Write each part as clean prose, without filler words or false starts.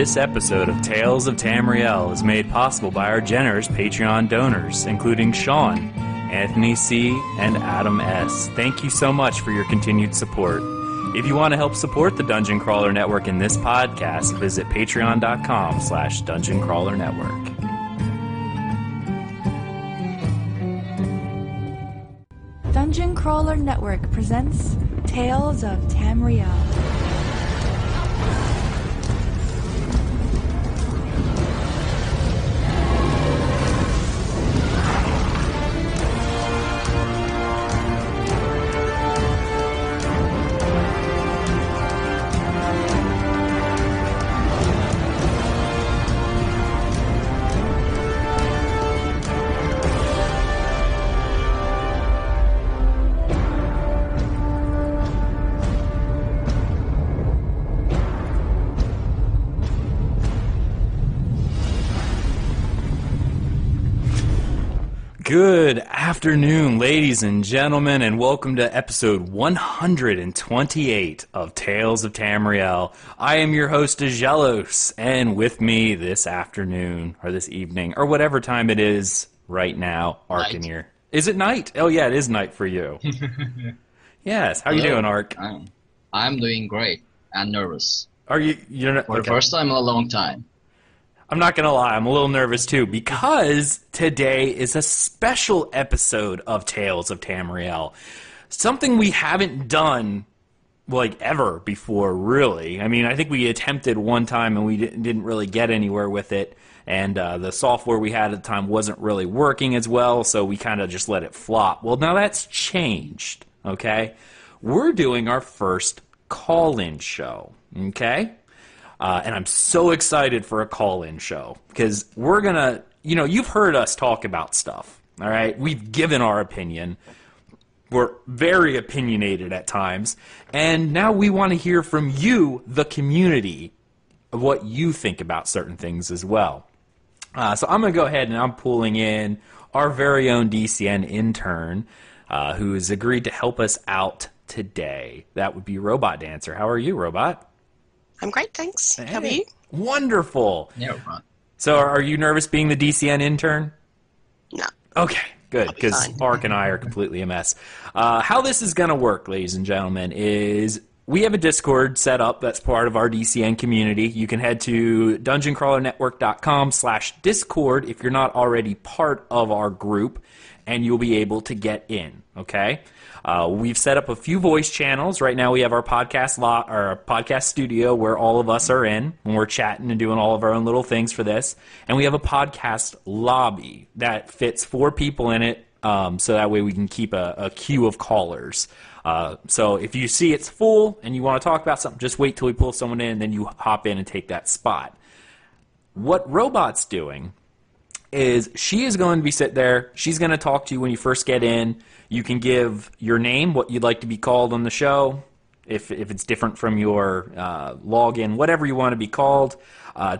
This episode of Tales of Tamriel is made possible by our generous Patreon donors, including Sean, Anthony C., and Adam S. Thank you so much for your continued support. If you want to help support the Dungeon Crawler Network in this podcast, visit patreon.com/Dungeon Crawler Network. Dungeon Crawler Network presents Tales of Tamriel. Good afternoon, ladies and gentlemen, and welcome to episode 128 of Tales of Tamriel. I am your host, Aggelos, and with me this afternoon, or this evening, or whatever time it is right now, Arkhaniir. Is it night? Oh yeah, it is night for you. Yes, how you doing, Ark? I'm doing great and nervous. You're not, For the first time in a long time. I'm not going to lie, I'm a little nervous too, because today is a special episode of Tales of Tamriel. Something we haven't done, like, ever before, really. I mean, I think we attempted one time and we didn't really get anywhere with it, and the software we had at the time wasn't really working as well, so we kind of just let it flop. Well, now that's changed, okay? We're doing our first call-in show, okay? And I'm so excited for a call-in show, because we're going to, you've heard us talk about stuff, all right? We've given our opinion. We're very opinionated at times. And now we want to hear from you, the community, of what you think about certain things as well. So I'm going to go ahead and I'm pulling in our very own DCN intern, who has agreed to help us out today. That would be Robot Dancer. How are you, Robot? I'm great, thanks. Hey, How are you? Wonderful. Yeah, right. So are you nervous being the DCN intern? No. Okay, good, I'll be because fine. Ark and I are completely a mess. How this is going to work, ladies and gentlemen, is we have a Discord set up that's part of our DCN community. You can head to dungeoncrawlernetwork.com/Discord if you're not already part of our group, and you'll be able to get in, okay? We've set up a few voice channels. Right now we have our podcast studio where all of us are in, and we're chatting and doing all of our own little things for this. And we have a podcast lobby that fits 4 people in it, so that way we can keep a queue of callers. So if you see it's full and you want to talk about something, just wait till we pull someone in, and then you hop in and take that spot. What Robot's doing is she is going to be sitting there. She's going to talk to you when you first get in. You can give your name, what you'd like to be called on the show, if it's different from your login, whatever you want to be called.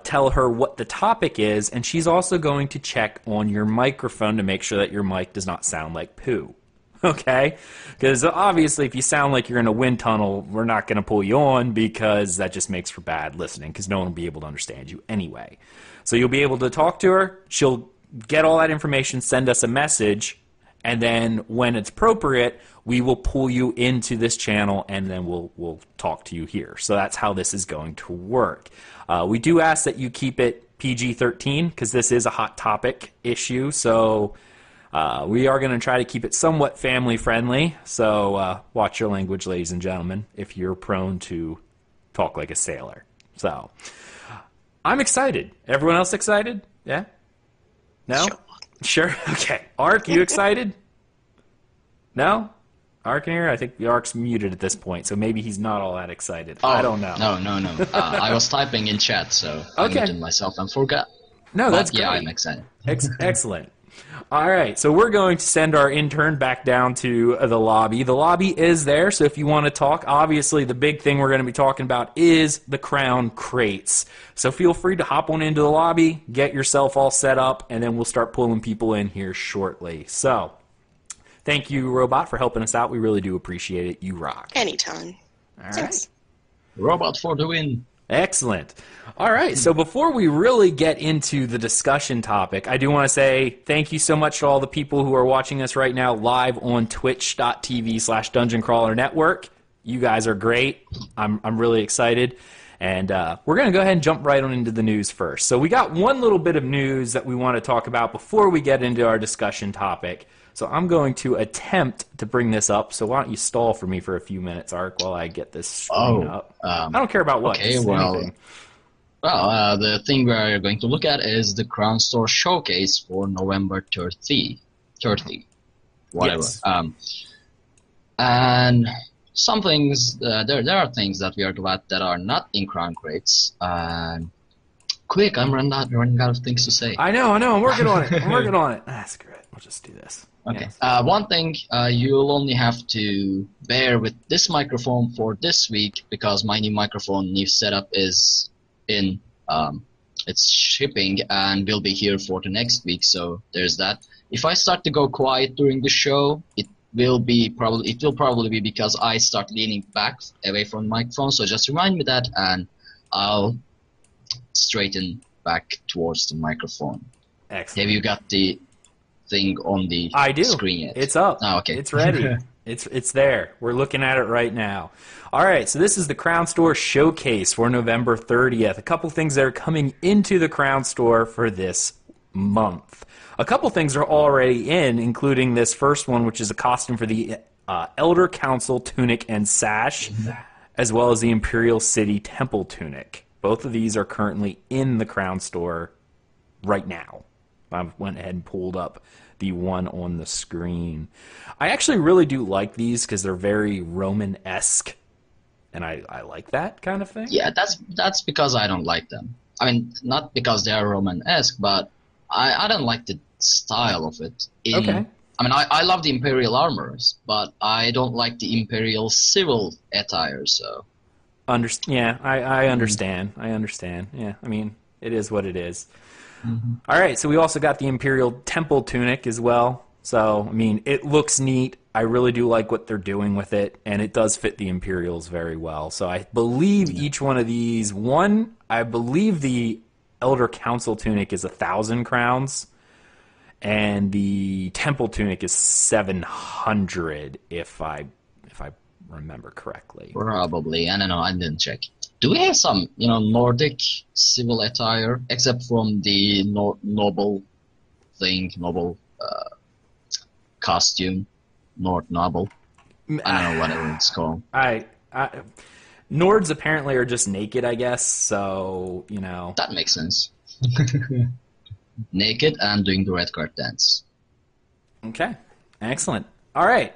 Tell her what the topic is, and she's also going to check on your microphone to make sure that your mic does not sound like poo. Okay? Because obviously if you sound like you're in a wind tunnel, we're not going to pull you on, because that just makes for bad listening, because no one will be able to understand you anyway. So you'll be able to talk to her. She'll get all that information, send us a message, and then when it's appropriate, we will pull you into this channel, and then we'll talk to you here. So that's how this is going to work. We do ask that you keep it PG-13, because this is a hot topic issue. So we are going to try to keep it somewhat family-friendly. So watch your language, ladies and gentlemen, if you're prone to talk like a sailor. So I'm excited. Everyone else excited? Yeah? No? Sure. Okay. Ark, you excited? No? Arkhaniir? I think the Ark's muted at this point, so maybe he's not all that excited. Oh, I don't know. No. I was typing in chat, so I muted myself and forgot. No, that's yeah, great. I'm excited. Excellent. All right, so we're going to send our intern back down to the lobby. The lobby is there, so if you want to talk, obviously the big thing we're going to be talking about is the crown crates. So feel free to hop on into the lobby, get yourself all set up, and then we'll start pulling people in here shortly. So thank you, Robot, for helping us out. We really do appreciate it. You rock. Anytime. All Thanks. right. Robot for the win. Excellent. All right, so before we really get into the discussion topic, I do want to say thank you so much to all the people who are watching us right now live on twitch.tv/Dungeon Crawler Network. You guys are great. I'm really excited. And we're going to go ahead and jump right on into the news first. So we got one little bit of news that we want to talk about before we get into our discussion topic. So I'm going to attempt to bring this up. So why don't you stall for me for a few minutes, Ark, while I get this screen up. I don't care about what. Okay, well, the thing we're going to look at is the Crown Store Showcase for November 30, whatever. Yes. And some things, there are things that we are glad that are not in Crown Crates. Quick, I'm running out of things to say. I know, I'm working on it. Screw it. We'll just do this. Okay. Yes. One thing, you'll only have to bear with this microphone for this week because my new setup is in it's shipping and will be here for the next week. So there's that. If I start to go quiet during the show, it will probably be because I start leaning back away from the microphone. So just remind me that, and I'll straighten back towards the microphone. Excellent. Have you got the thing on the screen yet? It's up. Oh, okay. It's ready. It's there. We're looking at it right now. All right, so this is the Crown Store Showcase for November 30th. A couple things that are coming into the Crown Store for this month. A couple things are already in, including this first one, which is a costume for the Elder Council tunic and sash, as well as the Imperial City Temple tunic. Both of these are currently in the Crown Store right now. I went ahead and pulled up the one on the screen. I actually really do like these because they're very Roman-esque, and I like that kind of thing. Yeah, that's because I don't like them. I mean, not because they are Roman-esque, but I don't like the style of it. Okay. I mean, I love the Imperial armors, but I don't like the Imperial civil attire, so... I understand. I understand. Yeah, I mean, it is what it is. Mm-hmm. All right, so we also got the Imperial Temple tunic as well. So, I mean, it looks neat. I really do like what they're doing with it, and it does fit the Imperials very well. So I believe each one of these, I believe the Elder Council tunic is 1,000 crowns, and the Temple tunic is 700, if I remember correctly. Probably. I don't know. I didn't check. Do we have some, Nordic civil attire, except from the noble costume, noble? I don't know whatever it's called. Nords apparently are just naked, I guess. So that makes sense. Naked and doing the red card dance. Okay, excellent. All right.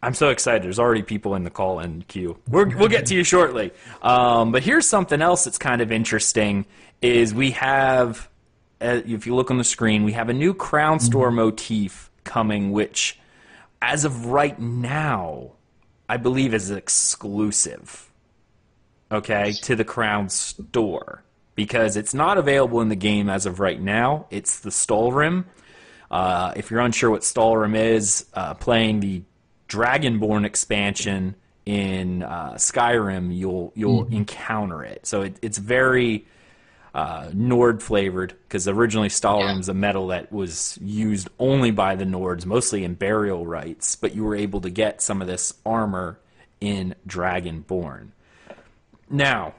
I'm so excited. There's already people in the call-in queue. We'll get to you shortly. But here's something else that's kind of interesting is we have, if you look on the screen, we have a new Crown Store motif coming, which, as of right now, I believe is exclusive, okay, to the Crown Store. Because it's not available in the game as of right now. It's the Stalrim. If you're unsure what Stalrim is, playing the Dragonborn expansion in Skyrim, you'll encounter it. So it's very Nord flavored because originally Stalrim's a metal that was used only by the Nords, mostly in burial rites. But you were able to get some of this armor in Dragonborn. Now,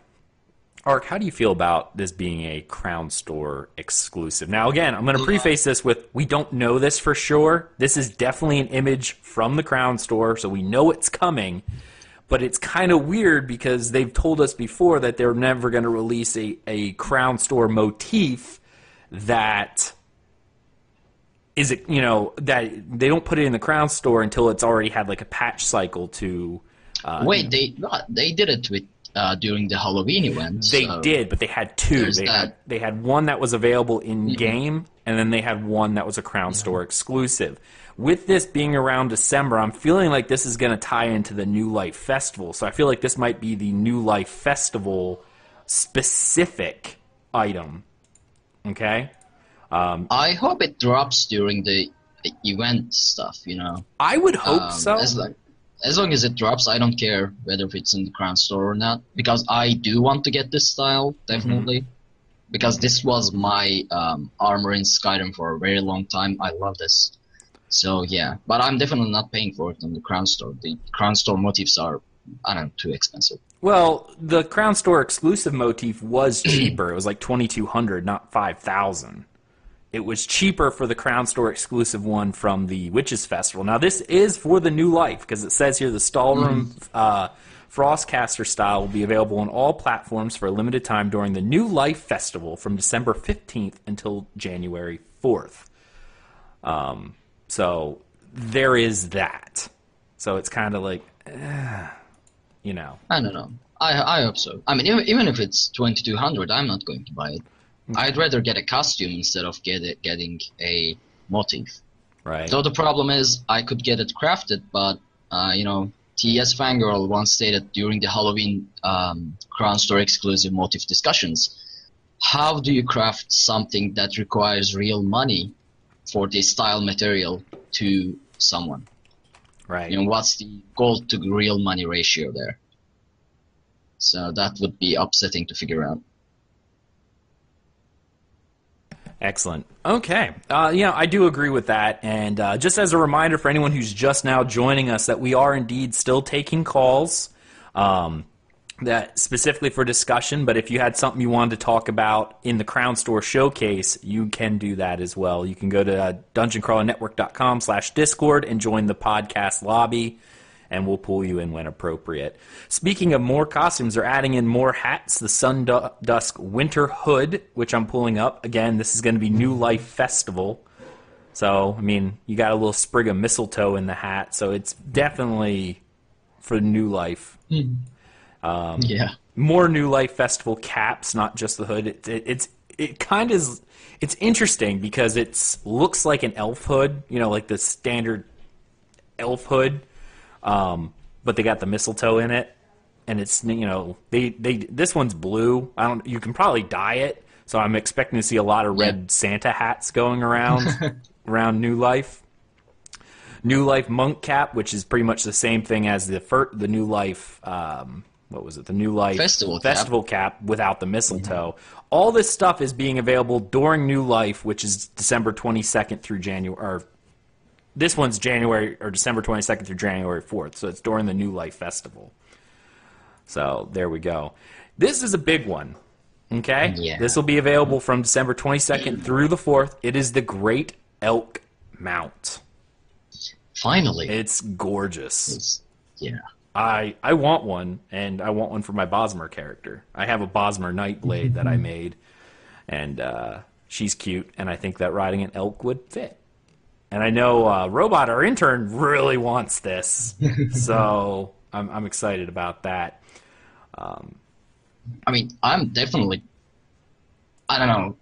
Ark, how do you feel about this being a Crown Store exclusive? Now, again, I'm going to preface this with we don't know this for sure. This is definitely an image from the Crown Store, so we know it's coming. But it's kind of weird because they've told us before that they're never going to release a Crown Store motif that is, that they don't put it in the Crown Store until it's already had like a patch cycle to. Wait, they did it with. During the Halloween event. They did, but they had two. They had one that was available in-game, and then they had one that was a Crown Store exclusive. With this being around December, I'm feeling like this is going to tie into the New Life Festival. So I feel like this might be the New Life Festival specific item. Okay? I hope it drops during the event stuff, I would hope so. as long as it drops, I don't care whether it's in the Crown Store or not, because I do want to get this style, definitely. Because this was my armor in Skyrim for a very long time. I love this. So yeah, but I'm definitely not paying for it on the Crown Store. The Crown Store motifs are, I don't know, too expensive. Well, the Crown Store exclusive motif was cheaper. It was like 2,200, not 5,000. It was cheaper for the Crown Store exclusive one from the Witches Festival. Now, this is for the New Life, because it says here the Stallroom Frostcaster style will be available on all platforms for a limited time during the New Life Festival from December 15th until January 4th. So there is that. So it's kind of like, you know. I don't know. I hope so. I mean, even if it's 2,200, I'm not going to buy it. I'd rather get a costume instead of getting a motif. Right. So the problem is, I could get it crafted, but you know, TES Fangirl once stated during the Halloween Crown Store exclusive motif discussions, how do you craft something that requires real money for the style material to someone? Right. You know, what's the gold to real money ratio there? So that would be upsetting to figure out. Excellent. Okay. Yeah, I do agree with that. And just as a reminder for anyone who's just now joining us that we are indeed still taking calls that specifically for discussion. But if you had something you wanted to talk about in the Crown Store showcase, you can do that as well. You can go to dungeoncrawlernetwork.com/Discord and join the podcast lobby, and we'll pull you in when appropriate. Speaking of more costumes, they're adding in more hats. The Sundusk Winter Hood, which I'm pulling up. Again, this is going to be New Life Festival. So, I mean, you got a little sprig of mistletoe in the hat, so it's definitely for New Life. Yeah. More New Life Festival caps, not just the hood. It kind of it's interesting because it looks like an elf hood, you know, like the standard elf hood. But they got the mistletoe in it, and it's, you know, this one's blue. You can probably dye it, so I'm expecting to see a lot of red Santa hats going around around New Life. New Life monk cap, which is pretty much the same thing as the New Life. What was it? The New Life Festival cap without the mistletoe. All this stuff is being available during New Life, which is December 22nd through January. Or this one's January or December 22nd through January 4th, so it's during the New Life Festival. So there we go. This is a big one. Okay? Yeah. This will be available from December 22nd through the 4th. It is the Great Elk Mount. Finally. It's gorgeous. Yeah. I want one, and I want one for my Bosmer character. I have a Bosmer Nightblade that I made, and she's cute, and I think that riding an elk would fit. And I know Robot, our intern, really wants this, so I'm excited about that. I mean, I'm definitely, I don't know,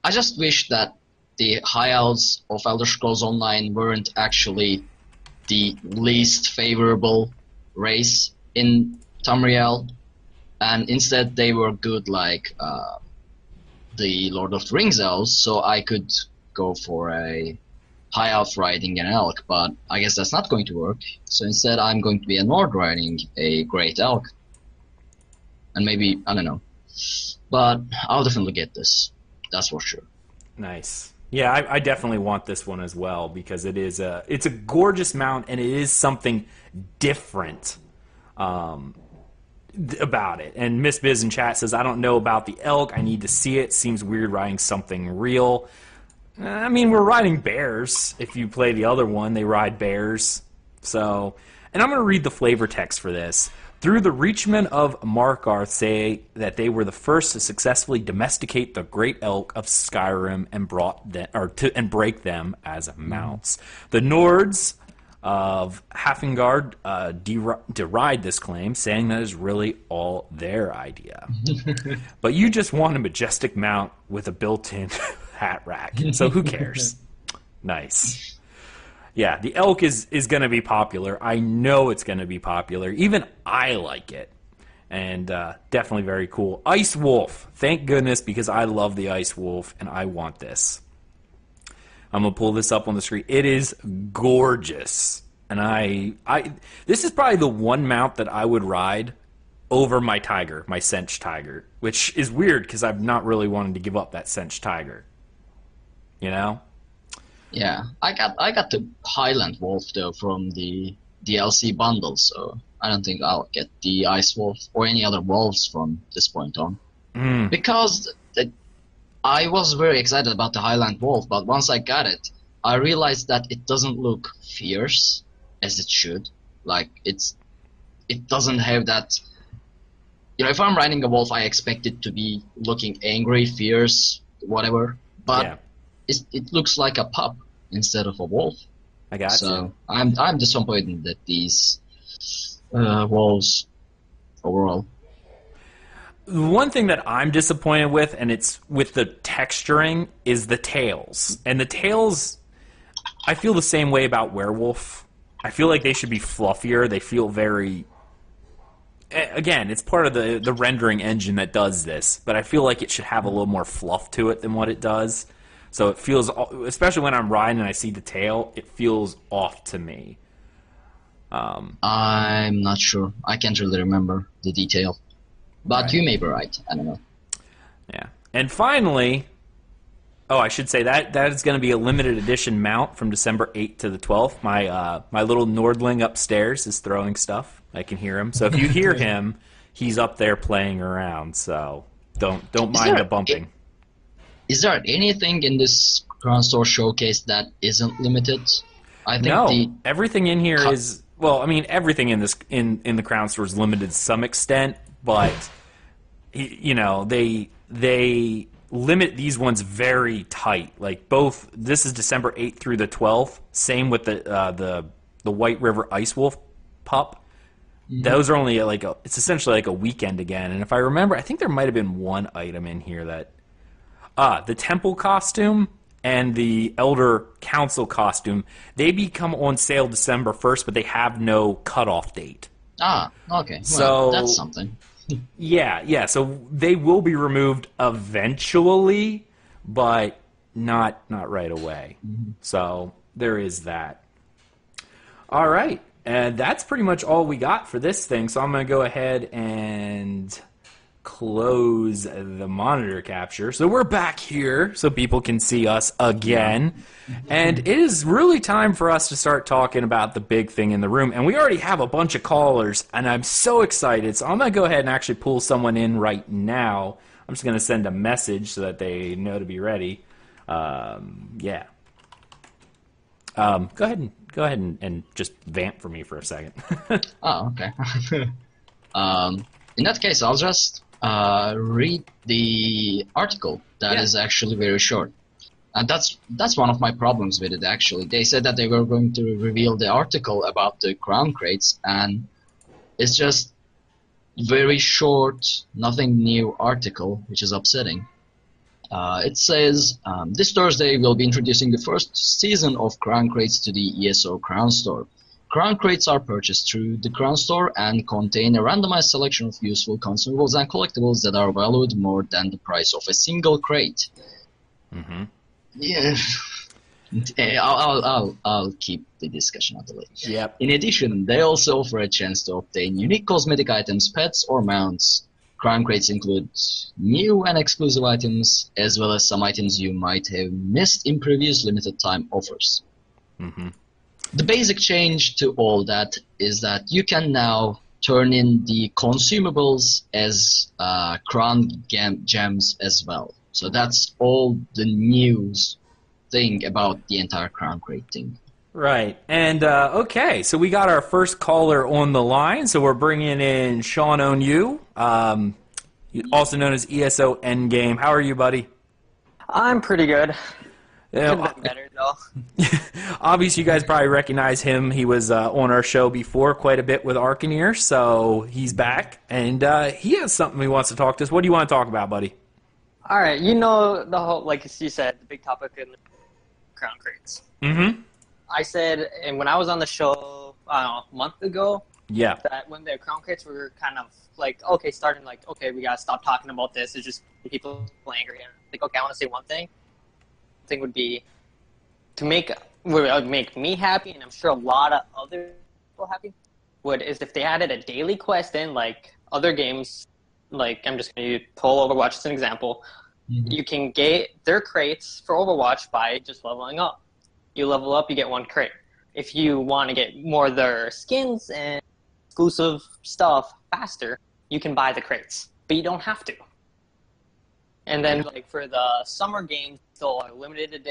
I just wish that the High Elves of Elder Scrolls Online weren't actually the least favorable race in Tamriel, and instead they were good like the Lord of the Rings elves, so I could go for a High Elf riding an elk, but I guess that's not going to work, so instead I'm going to be a Nord riding a Great Elk. And maybe, I don't know, but I'll definitely get this, that's for sure. Nice. Yeah, I definitely want this one as well because it's a gorgeous mount and it is something different about it. And Miss Biz in chat says, I don't know about the elk. I need to see it. Seems weird riding something real. I mean, we're riding bears. If you play the other one, they ride bears. So, and I'm going to read the flavor text for this. Through the Reachmen of Markarth say that they were the first to successfully domesticate the great elk of Skyrim and break them as mounts. The Nords of Hafengard deride this claim, saying that is really all their idea. But you just want a majestic mount with a built-in hat rack, so who cares? Nice. Yeah, the elk is going to be popular. I know it's going to be popular. Even I like it. And definitely very cool. Ice Wolf. Thank goodness, because I love the Ice Wolf, and I want this. I'm going to pull this up on the screen. It is gorgeous. And this is probably the one mount that I would ride over my tiger, my Sench tiger, which is weird because I've not really wanted to give up that Sench tiger. You know? Yeah, I got the Highland Wolf though from the DLC bundle, so I don't think I'll get the Ice Wolf or any other wolves from this point on. Because I was very excited about the Highland Wolf, but once I got it, I realized that it doesn't look fierce as it should. Like it doesn't have that. You know, if I'm riding a wolf, I expect it to be looking angry, fierce, whatever. But it looks like a pup instead of a wolf. I got so you. I'm disappointed that these wolves overall. The one thing that I'm disappointed with, and it's with the texturing, is the tails. And the tails, I feel the same way about werewolf. I feel like they should be fluffier. They feel very... Again, it's part of the rendering engine that does this, but I feel like it should have a little more fluff to it than what it does. So it feels, especially when I'm riding and I see the tail, it feels off to me. I'm not sure. I can't really remember the detail. But Right. You may be right. I don't know. Yeah. And finally, I should say that is going to be a limited edition mount from December 8th to the 12th. My little Nordling upstairs is throwing stuff. I can hear him. So if you hear him, he's up there playing around. So don't mind the bumping. Is there anything in this Crown Store showcase that isn't limited? I think everything in here is, well, I mean, everything in this in the Crown Store is limited to some extent, but you know, they limit these ones very tight. Like both, this is December 8th through the 12th. Same with the White River Ice Wolf pup. Those are only it's essentially like a weekend again. And if I remember, I think there might have been one item in here that the temple costume and the Elder Council costume, they become on sale December 1st, but they have no cutoff date. Ah, okay. So well, that's something. Yeah. So they will be removed eventually, but not right away. So there is that. All right. And that's pretty much all we got for this thing. So I'm going to go ahead and close the monitor capture. So we're back here so people can see us again. And it is really time for us to start talking about the big thing in the room. And we already have a bunch of callers, and I'm so excited. So I'm going to go ahead and actually pull someone in right now. I'm just going to send a message so that they know to be ready. Yeah. Go ahead and just vamp for me for a second. Oh, okay. In that case, I'll just read the article that is actually very short. And that's one of my problems with it, actually. They said that they were going to reveal the article about the crown crates, and it's just very short, nothing new article, which is upsetting. It says, this Thursday we'll be introducing the first season of Crown Crates to the ESO Crown Store. Crown Crates are purchased through the Crown Store and contain a randomized selection of useful consumables and collectibles that are valued more than the price of a single crate. Yeah. I'll keep the discussion until later. Yep. In addition, they also offer a chance to obtain unique cosmetic items, pets, or mounts. Crown Crates include new and exclusive items, as well as some items you might have missed in previous limited time offers. The basic change to all that is that you can now turn in the consumables as crown gems as well. So that's all the news thing about the entire Crown Crate thing. Right. And, okay, so we got our first caller on the line, so we're bringing in Sean Onyu, also known as ESO Endgame. How are you, buddy? I'm pretty good. Yeah, Could have been better, though. obviously, you guys probably recognize him. He was on our show before quite a bit with Arkhaniir, so he's back, and he has something he wants to talk to us. What do you want to talk about, buddy? All right, you know the whole, like you said, the big topic in the Crown Crates. I said, and when I was on the show a month ago, that when the Crown Crates were kind of like, okay, we gotta stop talking about this. It's just people angry. And like, okay, I want to say one thing. The thing would be to make would make me happy, and I'm sure a lot of other people happy, is if they added a daily quest in, like other games. Like, I'm just going to pull Overwatch as an example. Mm-hmm. You can get their crates for Overwatch by just leveling up. You level up, you get 1 crate. If you want to get more of their skins and exclusive stuff faster, you can buy the crates. But you don't have to. And then, like, for the summer games, still limited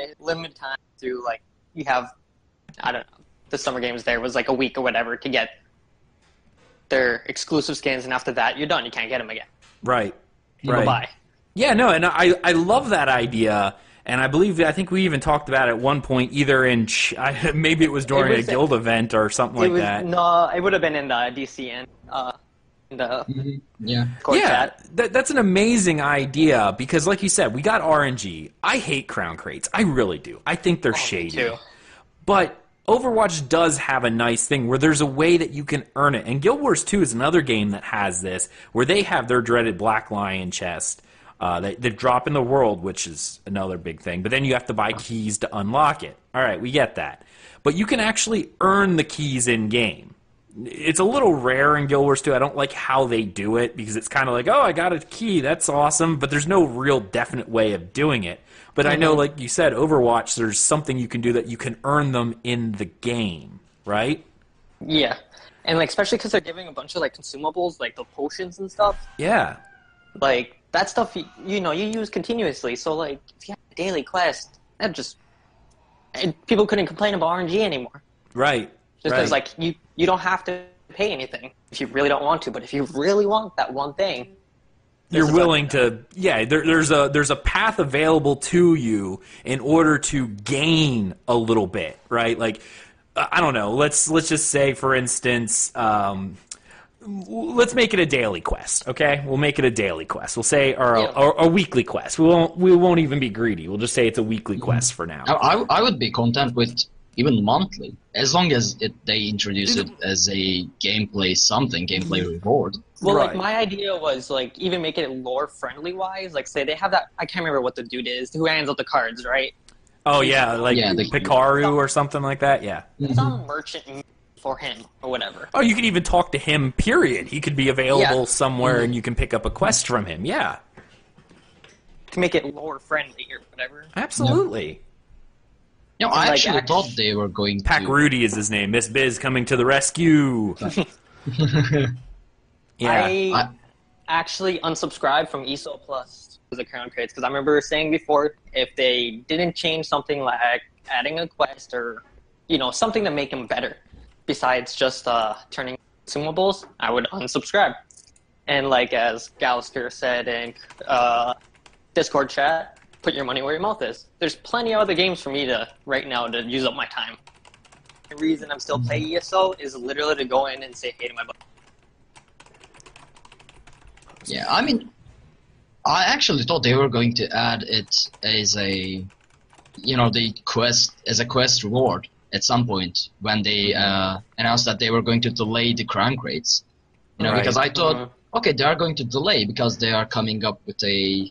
time to, like, you have, I don't know, the summer games there was like a week or whatever to get their exclusive skins, and after that, you're done. You can't get them again. Right. Bye. Yeah, no, and I love that idea, and I think we even talked about it at one point, either in, maybe it was during a guild event or something like that. No, it would have been in the DC and in the chat. That's an amazing idea, because like you said, we got RNG. I hate crown crates. I really do. I think they're shady. Me too. But Overwatch does have a nice thing where there's a way that you can earn it. And Guild Wars 2 is another game that has this, where they have their dreaded Black Lion chest. They drop in the world, which is another big thing. But then you have to buy keys to unlock it. All right, we get that. But you can actually earn the keys in-game. It's a little rare in Guild Wars 2. I don't like how they do it, because it's kind of like, oh, I got a key, that's awesome. But there's no real definite way of doing it. But I know, like you said, Overwatch, there's something you can do that you can earn them in the game, right? Yeah. And, like, especially because they're giving a bunch of, like, consumables, like the potions and stuff. Yeah. Like, that stuff, you use continuously. So, like, if you have a daily quest, that just... people couldn't complain about RNG anymore. Right. Just because, like, you don't have to pay anything if you really don't want to. But if you really want that one thing... You're willing to, there's a path available to you in order to gain a little bit, right? Like, I don't know, let's just say, for instance, let's make it a daily quest, okay? We'll make it a daily quest. We'll say, or a weekly quest. We won't even be greedy. We'll just say it's a weekly quest for now. I would be content with even monthly, as long as they introduce it as a gameplay reward. Well, like, my idea was, like, even make it lore-friendly wise. Like, say they have that, I can't remember what the dude is, who hands out the cards, right? Oh, yeah, like Pikaru or something like that, yeah. Some merchant for him, or whatever. Oh, you can even talk to him, period. He could be available somewhere, and you can pick up a quest from him, yeah. To make it lore-friendly or whatever. Absolutely. No, I actually thought they were going to... Pack Rudy is his name. Miss Biz coming to the rescue. I actually unsubscribed from ESO Plus to the Crown Crates, because I remember saying before, if they didn't change something like adding a quest or, something to make them better, besides just turning consumables, I would unsubscribe. And like as Gallagher said in Discord chat, put your money where your mouth is. There's plenty of other games for me right now to use up my time. The reason I'm still playing ESO is literally to go in and say hey to my buddy. Yeah, I mean, I actually thought they were going to add it as a, the quest, as a quest reward at some point when they announced that they were going to delay the crown crates. Because I thought, okay, they are going to delay because they are coming up with a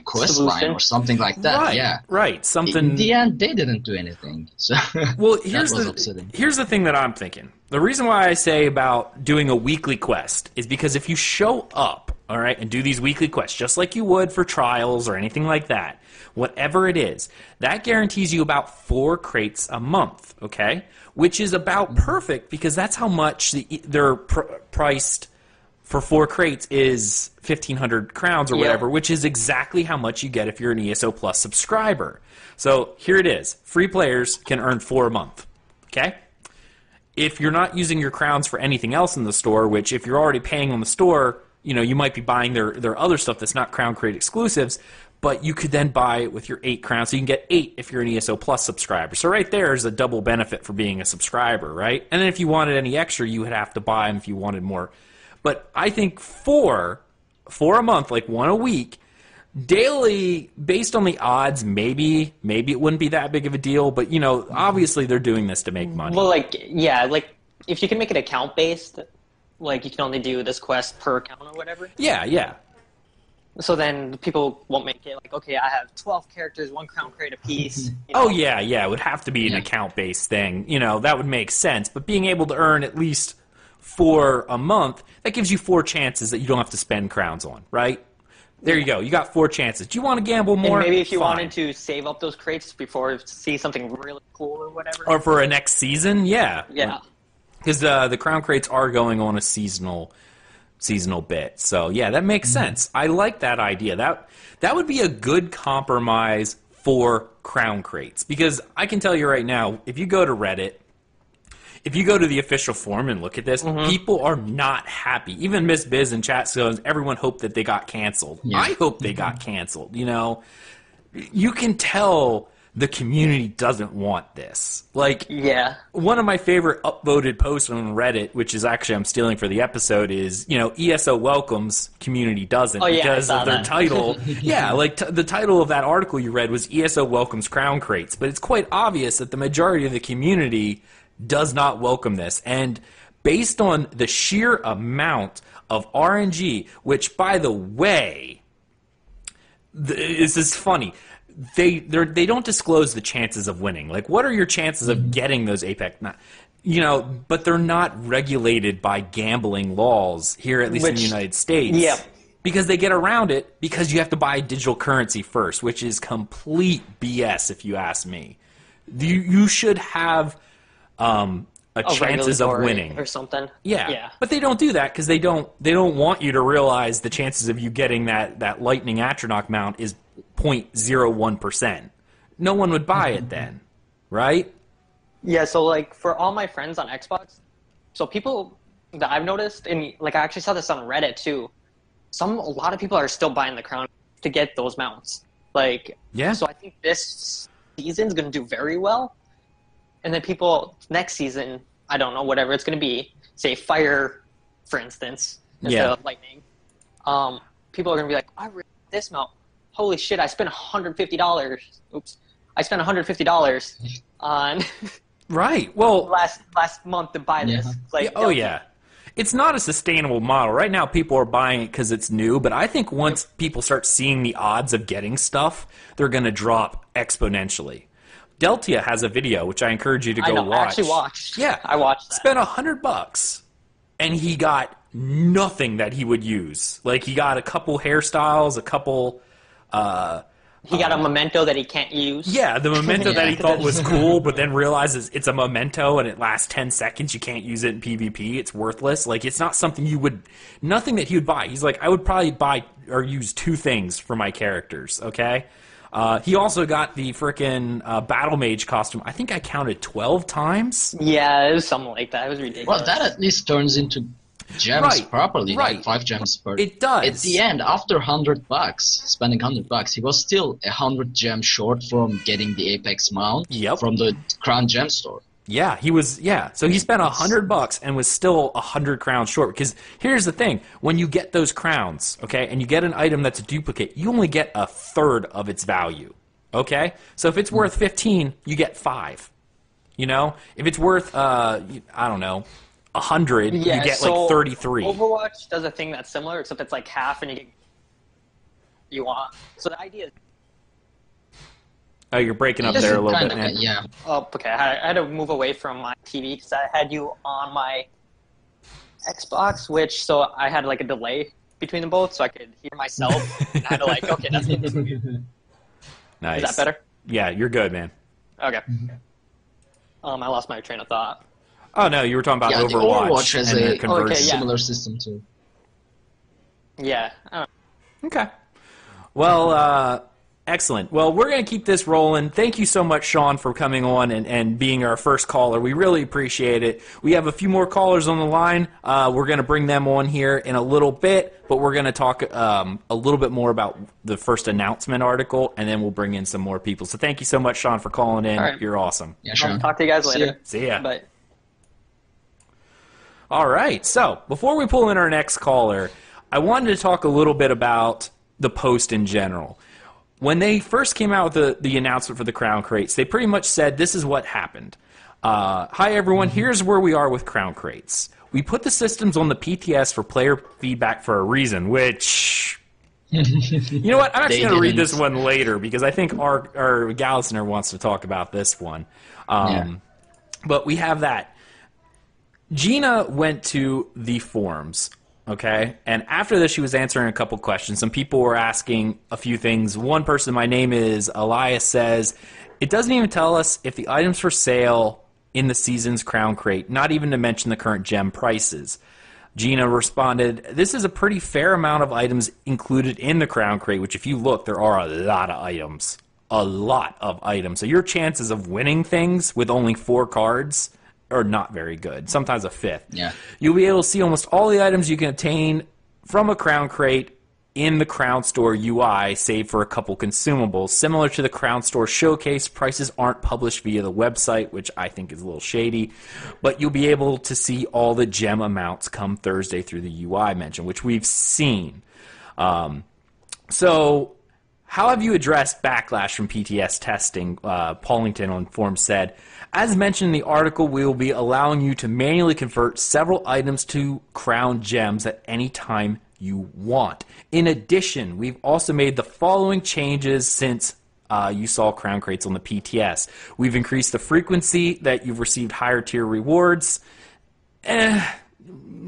quest line or something like that. Right, yeah, right. Something. In the end, they didn't do anything. So well, here's the thing that I'm thinking. The reason why I say about doing a weekly quest is because if you show up, all right, and do these weekly quests just like you would for trials or anything like that, whatever it is, that guarantees you about 4 crates a month. Okay, which is about perfect because that's how much they're priced. For 4 crates is 1,500 crowns or whatever, which is exactly how much you get if you're an ESO Plus subscriber. So here it is. Free players can earn 4 a month. Okay? If you're not using your crowns for anything else in the store, which if you're already paying on the store, you might be buying their other stuff that's not Crown Crate exclusives, but you could then buy it with your 8 crowns. So you can get 8 if you're an ESO Plus subscriber. So right there is a double benefit for being a subscriber, right? And then if you wanted any extra, you would have to buy them if you wanted more. But I think 4 a month, like 1 a week, daily, based on the odds, maybe it wouldn't be that big of a deal. But, obviously they're doing this to make money. Well, if you can make it account-based, like you can only do this quest per account or whatever. Yeah. So then people won't make it like, okay, I have 12 characters, 1 crown crate apiece. Oh, yeah, it would have to be an account-based thing. That would make sense. But being able to earn at least 4 a month, that gives you 4 chances that you don't have to spend crowns on, right? There you go. You got 4 chances. Do you want to gamble more? And maybe if you wanted to save up those crates before see something really cool or whatever. Or for a next season, yeah. Yeah. Because the crown crates are going on a seasonal bit. So, yeah, that makes sense. I like that idea. That would be a good compromise for crown crates. Because I can tell you right now, if you go to Reddit, if you go to the official forum and look at this, people are not happy. Even Miss Biz in chat says everyone hoped that they got canceled. Yeah. I hope they got canceled. You can tell the community doesn't want this. One of my favorite upvoted posts on Reddit, which is actually I'm stealing for the episode, is ESO welcomes, community doesn't, because of their title. The title of that article you read was ESO welcomes crown crates, but it's quite obvious that the majority of the community does not welcome this. And based on the sheer amount of RNG, which, by the way, this is funny, they don't disclose the chances of winning. Like, what are your chances of getting those Apex? But they're not regulated by gambling laws here, at least in the United States. Yeah. Because they get around it because you have to buy digital currency first, which is complete BS if you ask me. You should have chances of winning or something. Yeah. But they don't do that because they don't want you to realize the chances of you getting that lightning Atronach mount is 0.01%. No one would buy it then, right? Yeah, so for all my friends on Xbox, so people that I've noticed, and I actually saw this on Reddit too, a lot of people are still buying the crown to get those mounts. So I think this season's going to do very well. And then people next season, I don't know, whatever it's going to be, say fire, for instance, instead of lightning. People are going to be like, I really like this mount. Holy shit, I spent $150. Oops. I spent $150 on right. Well, last month to buy this. It's not a sustainable model. Right now people are buying it because it's new, but I think once people start seeing the odds of getting stuff, they're going to drop exponentially. Deltia has a video, which I encourage you to go watch. I actually watched. Yeah. I watched that. Spent $100, and he got nothing that he would use. He got a couple hairstyles, a couple... he got a memento that he can't use. Yeah, the memento that he thought was cool, but then realizes it's a memento and it lasts 10 seconds. You can't use it in PvP. It's worthless. It's not something nothing that he would buy. He's like, I would probably buy or use 2 things for my characters, okay? He also got the frickin' Battle Mage costume. I think I counted 12 times. Yeah, it was something like that. It was ridiculous. Well, that at least turns into gems properly, 5 gems per. It does. At the end, after $100, spending $100, he was still 100 gems short from getting the Apex mount from the Crown Gem store. Yeah, he was. Yeah, so he spent $100 and was still 100 crowns short. Because here's the thing: when you get those crowns, okay, and you get an item that's a duplicate, you only get a third of its value. Okay, so if it's worth 15, you get 5. If it's worth, I don't know, 100, you get 33. Overwatch does a thing that's similar, except it's half, and you want. So the idea is. Oh, you're breaking up there a little bit, man. Yeah. Oh, okay. I had to move away from my TV because I had you on my Xbox, so I had a delay between them both, so I could hear myself. And I had to okay, that's good. Nice. Is that better? Yeah, you're good, man. Okay. I lost my train of thought. Oh no, you were talking about Overwatch has and a similar system too. Yeah. Okay. Well, excellent. Well, we're going to keep this rolling. Thank you so much, Sean, for coming on and being our first caller. We really appreciate it. We have a few more callers on the line. We're going to bring them on here in a little bit, but we're going to talk a little bit more about the first announcement article, and then we'll bring in some more people. So thank you so much, Sean, for calling in. Right. You're awesome. Yeah, sure. I'll talk to you guys later. See ya. Bye. All right. So before we pull in our next caller, I wanted to talk a little bit about the post in general. When they first came out with the announcement for the Crown Crates, they pretty much said, this is what happened. Hi, everyone. Here's where we are with Crown Crates. We put the systems on the PTS for player feedback for a reason, which You know what? I'm actually going to read this one later because I think our listener wants to talk about this one. But we have that. Gina went to the forums, okay? And after this, she was answering a couple questions. Some people were asking a few things. One person, my name is Elias, says, it doesn't even tell us if the items for sale in the season's crown crate, not even to mention the current gem prices. Gina responded, this is a pretty fair amount of items included in the crown crate, which if you look, there are a lot of items. A lot of items. So your chances of winning things with only 4 cards are not very good. Sometimes a 5th. Yeah. You'll be able to see almost all the items you can obtain from a crown crate in the Crown Store UI, save for a couple consumables. Similar to the Crown Store showcase, prices aren't published via the website, which I think is a little shady, but you'll be able to see all the gem amounts come Thursday through the UI mention, which we've seen. So how have you addressed backlash from PTS testing? Paulington on forum said, as mentioned in the article, we will be allowing you to manually convert several items to crown gems at any time you want. In addition, we've also made the following changes since you saw crown crates on the PTS. We've increased the frequency that you've received higher tier rewards. That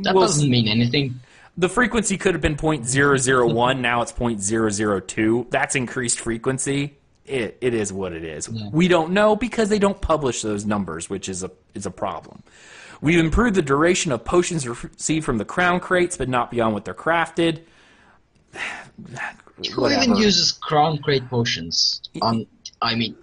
doesn't mean anything. The frequency could have been 0.001, now it's 0.002. That's increased frequency. It is what it is. Yeah. We don't know because they don't publish those numbers, which is a problem. We've improved the duration of potions received from the crown crates, but not beyond what they're crafted. Who even uses crown crate potions?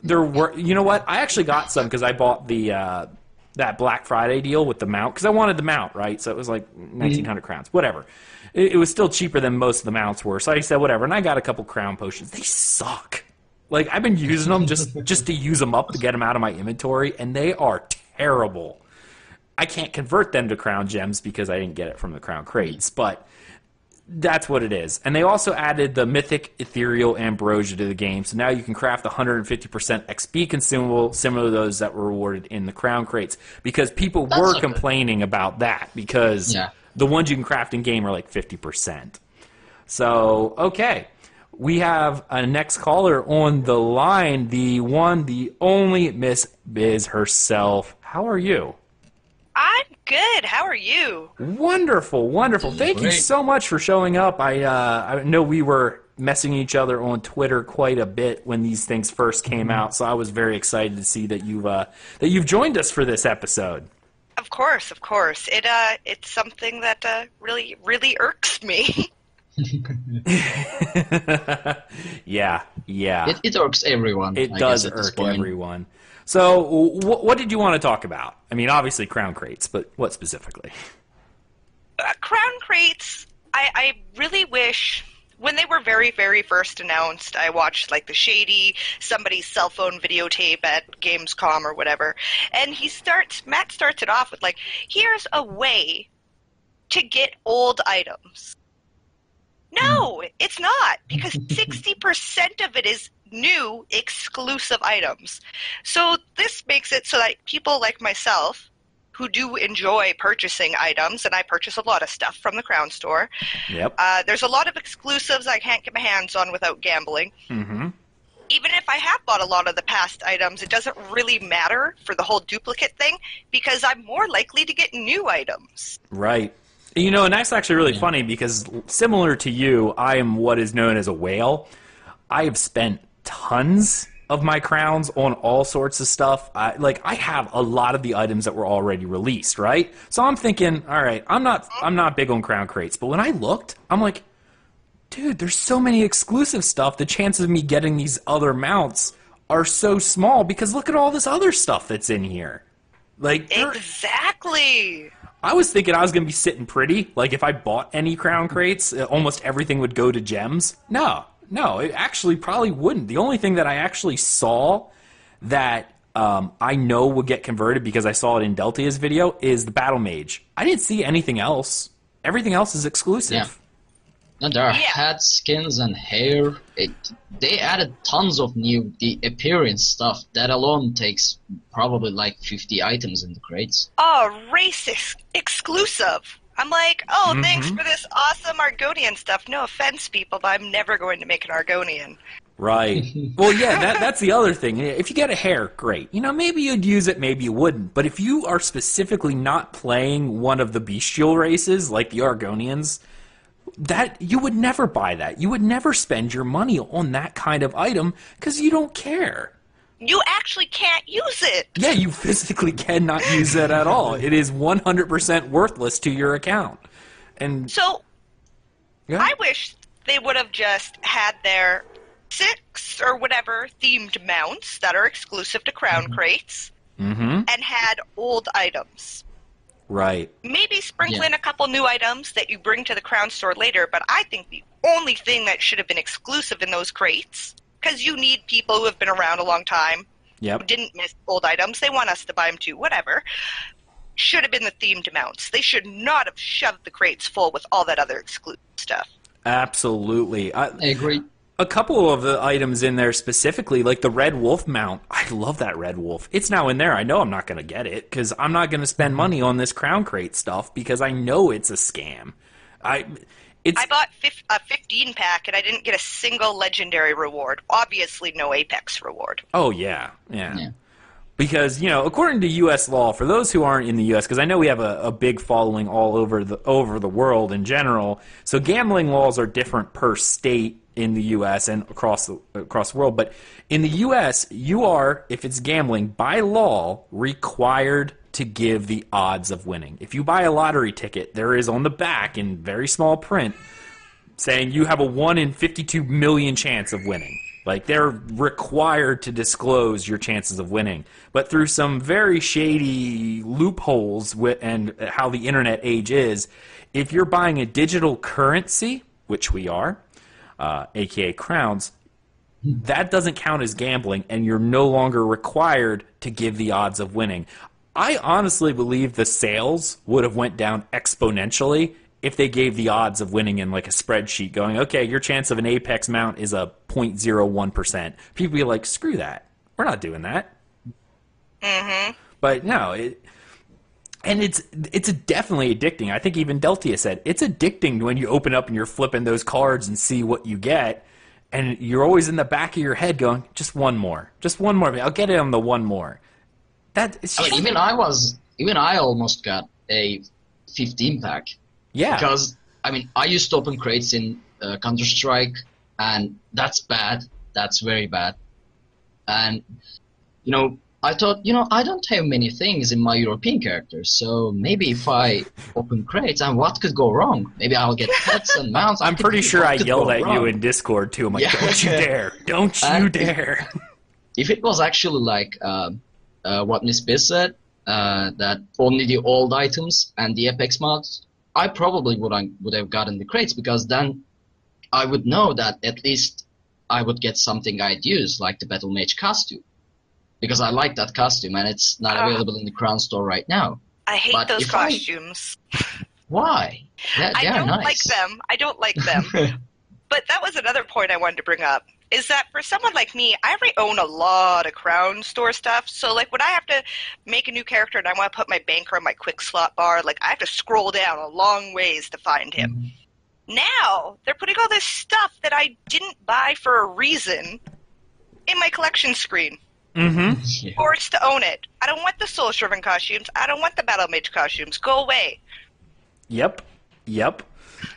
There were. You know what? I actually got some because I bought the that Black Friday deal with the mount because I wanted the mount, right? So it was like 1,900 crowns, whatever. It was still cheaper than most of the mounts were, so I said whatever. And I got a couple crown potions. They suck. Like I've been using them just to use them up to get them out of my inventory, and they are terrible. I can't convert them to crown gems because I didn't get it from the crown crates, but that's what it is. And they also added the mythic ethereal ambrosia to the game, so now you can craft 150% XP consumable similar to those that were rewarded in the crown crates, because people were complaining about that because the ones you can craft in game are like 50%. So, okay. We have a next caller on the line, the one, the only Miss Biz herself. How are you? I'm good. How are you? Wonderful, wonderful. Thank you so much for showing up. I know we were messing each other on Twitter quite a bit when these things first came out, so I was very excited to see that you've joined us for this episode. Of course, of course. It's something that really, really irks me. Yeah. It irks everyone. It does irk everyone. So, what did you want to talk about? I mean, obviously crown crates, but what specifically? Crown crates, I really wish, when they were very, very first announced, I watched like the shady, somebody's cell phone videotape at Gamescom or whatever, and Matt starts it off with like, here's a way to get old items. No, it's not, because 60% of it is new exclusive items. So this makes it so that people like myself, who do enjoy purchasing items, and I purchase a lot of stuff from the Crown Store, there's a lot of exclusives I can't get my hands on without gambling. Mm-hmm. Even if I have bought a lot of the past items, it doesn't really matter for the whole duplicate thing, because I'm more likely to get new items. Right. You know, and that's actually really funny because similar to you, I am what is known as a whale. I have spent tons of my crowns on all sorts of stuff. I have a lot of the items that were already released, right? So I'm thinking, all right, I'm not big on crown crates, but when I looked, I'm like, dude, there's so many exclusive stuff. The chances of me getting these other mounts are so small because look at all this other stuff that's in here. Like exactly. I was thinking I was going to be sitting pretty. Like, if I bought any crown crates, almost everything would go to gems. No, it actually probably wouldn't. The only thing that I actually saw that I know would get converted because I saw it in Deltia's video is the Battle Mage. I didn't see anything else. Everything else is exclusive. Yeah. And there are hats, skins, and hair. They added tons of the appearance stuff. That alone takes probably like 50 items in the crates. Oh, racist exclusive. I'm like, oh, thanks for this awesome Argonian stuff. No offense, people, but I'm never going to make an Argonian. Right. Well, yeah, that's the other thing. If you get a hair, great. You know, maybe you'd use it, maybe you wouldn't. But if you are specifically not playing one of the bestial races, like the Argonians, that you would never buy that. You would never spend your money on that kind of item because you don't care. You actually can't use it. Yeah, you physically cannot use it at all. It is 100% worthless to your account. And so, yeah. I wish they would have just had their 6 or whatever themed mounts that are exclusive to crown crates and had old items. Right. Maybe sprinkle in a couple new items that you bring to the crown store later, but I think the only thing that should have been exclusive in those crates, because you need people who have been around a long time, who didn't miss old items, they want us to buy them too, whatever, should have been the themed mounts. They should not have shoved the crates full with all that other exclusive stuff. Absolutely. I agree. A couple of the items in there specifically, like the Red Wolf mount. I love that Red Wolf. It's now in there. I know I'm not going to get it because I'm not going to spend money on this Crown Crate stuff because I know it's a scam. I bought a 15-pack and I didn't get a single legendary reward. Obviously, no Apex reward. Oh, yeah. Because, you know, according to U.S. law, for those who aren't in the U.S., because I know we have a big following all over the world in general, so gambling laws are different per state in the U.S. and across the world. But in the U.S., you are, if it's gambling, by law, required to give the odds of winning. If you buy a lottery ticket, there is on the back in very small print saying you have a 1 in 52 million chance of winning. Like, they're required to disclose your chances of winning. But through some very shady loopholes and how the internet age is, if you're buying a digital currency, which we are, aka crowns, that doesn't count as gambling, and you're no longer required to give the odds of winning. I honestly believe the sales would have went down exponentially if they gave the odds of winning in like a spreadsheet going, okay, your chance of an Apex mount is a 0.01%. People would be like, screw that. We're not doing that. But no, it's definitely addicting. I think even Deltia said, it's addicting when you open up and you're flipping those cards and see what you get. And you're always in the back of your head going, just one more. Just one more. I'll get it on the one more. Even I almost got a 15-pack. Yeah. Because, I mean, I used to open crates in Counter-Strike, and that's bad. That's very bad. And, you know, I thought, you know, I don't have many things in my European characters, so maybe if I open crates, and what could go wrong? Maybe I'll get pets and mounts. I'm pretty sure I yelled at you in Discord, too. I'm like, don't you dare. Don't you dare. If it was actually like what Miss Biz said, that only the old items and the Apex mods, I probably would have gotten the crates, because then I would know that at least I would get something I'd use, like the Battle Mage costume. Because I like that costume, and it's not available in the Crown Store right now. I hate those costumes. Why? I don't like them. I don't like them. But that was another point I wanted to bring up, is that for someone like me, I already own a lot of Crown Store stuff. So, like, when I have to make a new character and I want to put my banker on my quick slot bar, like, I have to scroll down a long ways to find him. Now, they're putting all this stuff that I didn't buy for a reason in my collection screen. Forced to own it. I don't want the Soul Servant costumes. I don't want the Battle Mage costumes. Go away. Yep.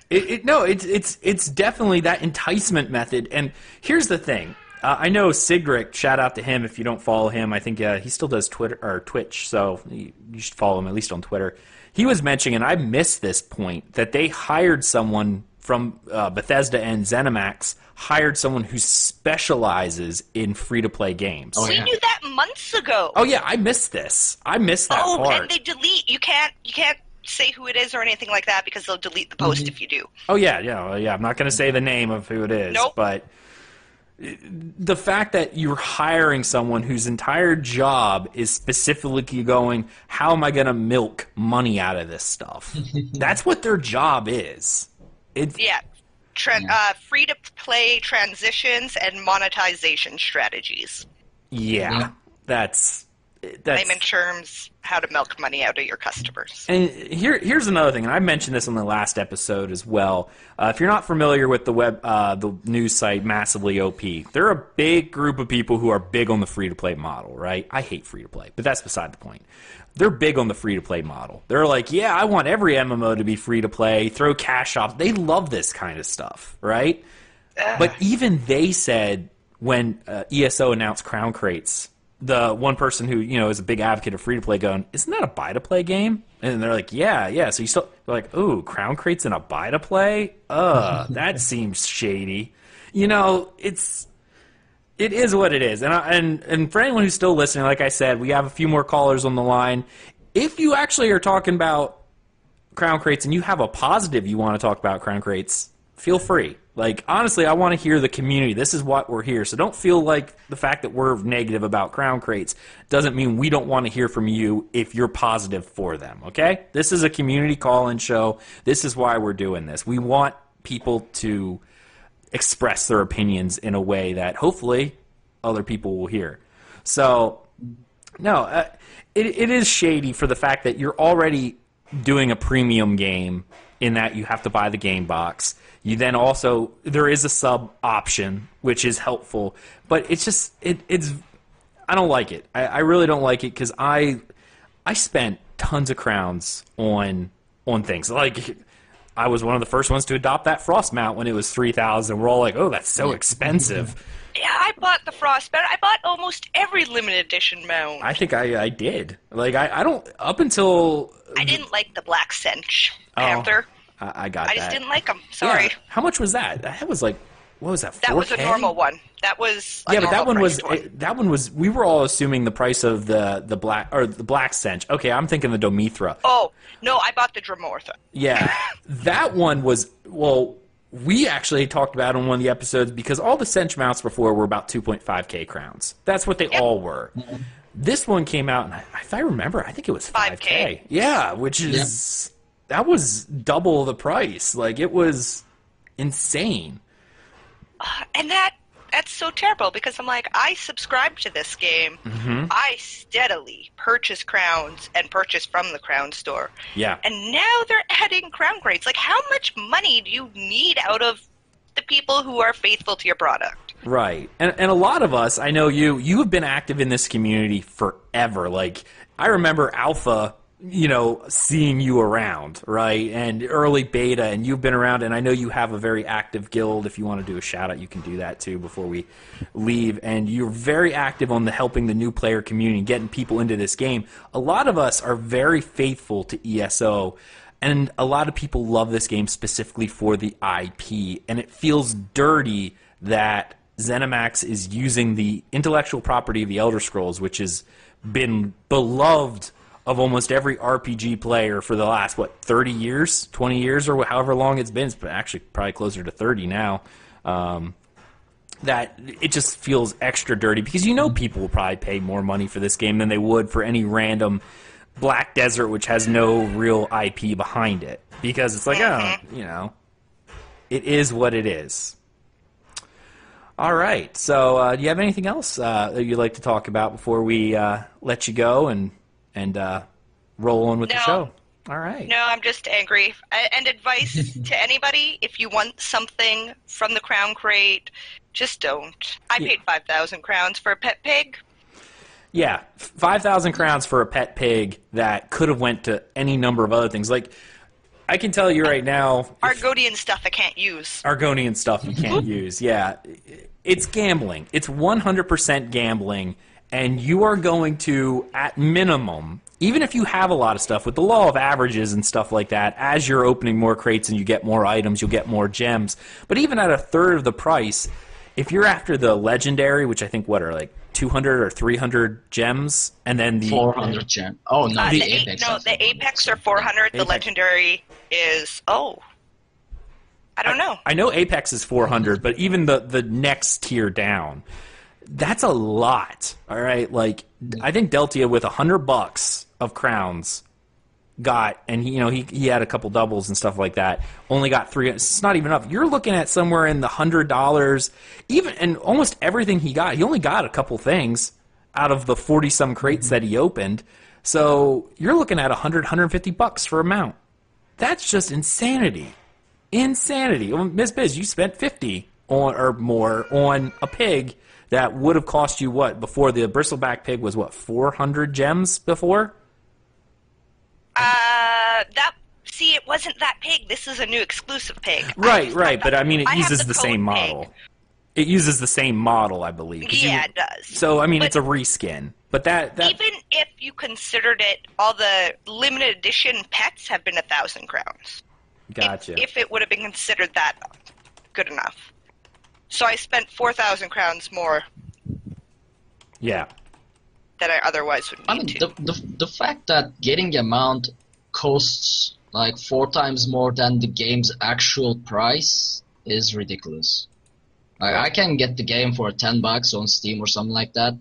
It's definitely that enticement method. And here's the thing. I know Sigric, shout out to him if you don't follow him. I think he still does Twitter or Twitch, so you should follow him at least on Twitter. He was mentioning, and I missed this point, that they hired someone from Bethesda and ZeniMax, hired someone who specializes in free-to-play games. Oh, yeah. We knew that months ago. Oh yeah, I missed this. I missed that part. Oh, and they delete. You can't say who it is or anything like that because they'll delete the post if you do. Oh yeah. I'm not going to say the name of who it is. Nope. But the fact that you're hiring someone whose entire job is specifically going, how am I going to milk money out of this stuff? That's what their job is. Free-to-play transitions and monetization strategies. Yeah, that's layman terms, how to milk money out of your customers. And here's another thing, and I mentioned this on the last episode as well. If you're not familiar with the news site Massively OP, they're a big group of people who are big on the free-to-play model, right? I hate free-to-play, but that's beside the point. They're big on the free-to-play model. They're like, yeah, I want every MMO to be free-to-play, throw cash off. They love this kind of stuff, right? But even they said when ESO announced Crown Crates, the one person who, is a big advocate of free-to-play going, isn't that a buy-to-play game? And they're like, yeah. So you still, they're like, ooh, Crown Crates in a buy-to-play? That seems shady. It is what it is. And for anyone who's still listening, like I said, we have a few more callers on the line. If you actually are talking about Crown Crates and you have a positive you want to talk about Crown Crates, feel free. Like, honestly, I want to hear the community. This is what we're here. So don't feel like the fact that we're negative about Crown Crates doesn't mean we don't want to hear from you if you're positive for them, okay? This is a community call-in show. This is why we're doing this. We want people to express their opinions in a way that hopefully other people will hear. So, no, it is shady for the fact that you're already doing a premium game in that you have to buy the game box. You then also, there is a sub option, which is helpful, but it's just, it's, I don't like it. I really don't like it because I spent tons of crowns on things. Like, I was one of the first ones to adopt that Frost mount when it was 3,000. We're all like, oh, that's so expensive. Yeah, I bought the Frost mount. I bought almost every limited edition mount. I think I did. Like, I don't, up until... I didn't like the Black Cinch Panther. I got that. I just didn't like them. Sorry. Yeah. How much was that? That was like, what was that, 4K? That was a normal one. That was a yeah, but that one was. We were all assuming the price of the Black Cinch. Okay, I'm thinking the Domithra. Oh no, I bought the Dramortha. Yeah, that one was we actually talked about it on one of the episodes because all the Cinch mounts before were about 2.5K crowns. That's what they all were. This one came out, and if I remember, I think it was 5K. Yeah, which is that was double the price. Like, it was insane. And that's so terrible because I'm like, I subscribe to this game. Mm-hmm. I steadily purchase crowns and purchase from the crown store. Yeah. And now they're adding crown crates. Like, how much money do you need out of the people who are faithful to your product? Right. And a lot of us, I know you have been active in this community forever. Like, I remember Alpha, seeing you around, right? And early beta, and you've been around, and I know you have a very active guild. If you want to do a shout out, you can do that too before we leave. And you're very active on helping the new player community, getting people into this game. A lot of us are very faithful to ESO, and a lot of people love this game specifically for the IP, and it feels dirty that ZeniMax is using the intellectual property of the Elder Scrolls, which has been beloved of almost every RPG player for the last, 30 years, 20 years, or however long it's been. It's actually probably closer to 30 now. That it just feels extra dirty because people will probably pay more money for this game than they would for any random Black Desert, which has no real IP behind it. Because it's like, it is what it is. All right. So do you have anything else that you'd like to talk about before we let you go and roll on with the show? All right. No, I'm just angry. And advice to anybody, if you want something from the Crown Crate, just don't. I paid 5,000 crowns for a pet pig. Yeah, 5,000 crowns for a pet pig that could have went to any number of other things. Like, I can tell you right now... Argonian stuff I can't use. Argonian stuff you can't use, yeah. It's gambling. It's 100% gambling. And you are going to, at minimum, even if you have a lot of stuff, with the law of averages and stuff like that, as you're opening more crates and you get more items, you'll get more gems. But even at a third of the price, if you're after the legendary, which I think, are like 200 or 300 gems, and then the... 400 gems. Oh, no, the Apex. No, the Apex are 400. The legendary is... I don't know. I know Apex is 400, but even the next tier down... That's a lot, all right? Like, I think Deltia with $100 of crowns got, and he had a couple doubles and stuff like that, only got 3. It's not even enough. You're looking at somewhere in the $100, even, and almost everything he got. He only got a couple things, out of the 40-some crates that he opened. So you're looking at $100-$150 for a mount. That's just insanity. Insanity. Well, Ms. Biz, you spent $50 or more on a pig that would have cost you what? Before the bristleback pig was what, 400 gems before? See, it wasn't that pig. This is a new exclusive pig. Right. But I mean, it uses the same model. Pig. It uses the same model, I believe. Yeah, it does. So, I mean, it's a reskin. But that even if you considered it, all the limited edition pets have been 1,000 crowns. Gotcha. If it would have been considered that good enough. So I spent 4,000 crowns more. Yeah. That I otherwise would need to. The fact that getting a mount costs like 4 times more than the game's actual price is ridiculous. I can get the game for $10 on Steam or something like that,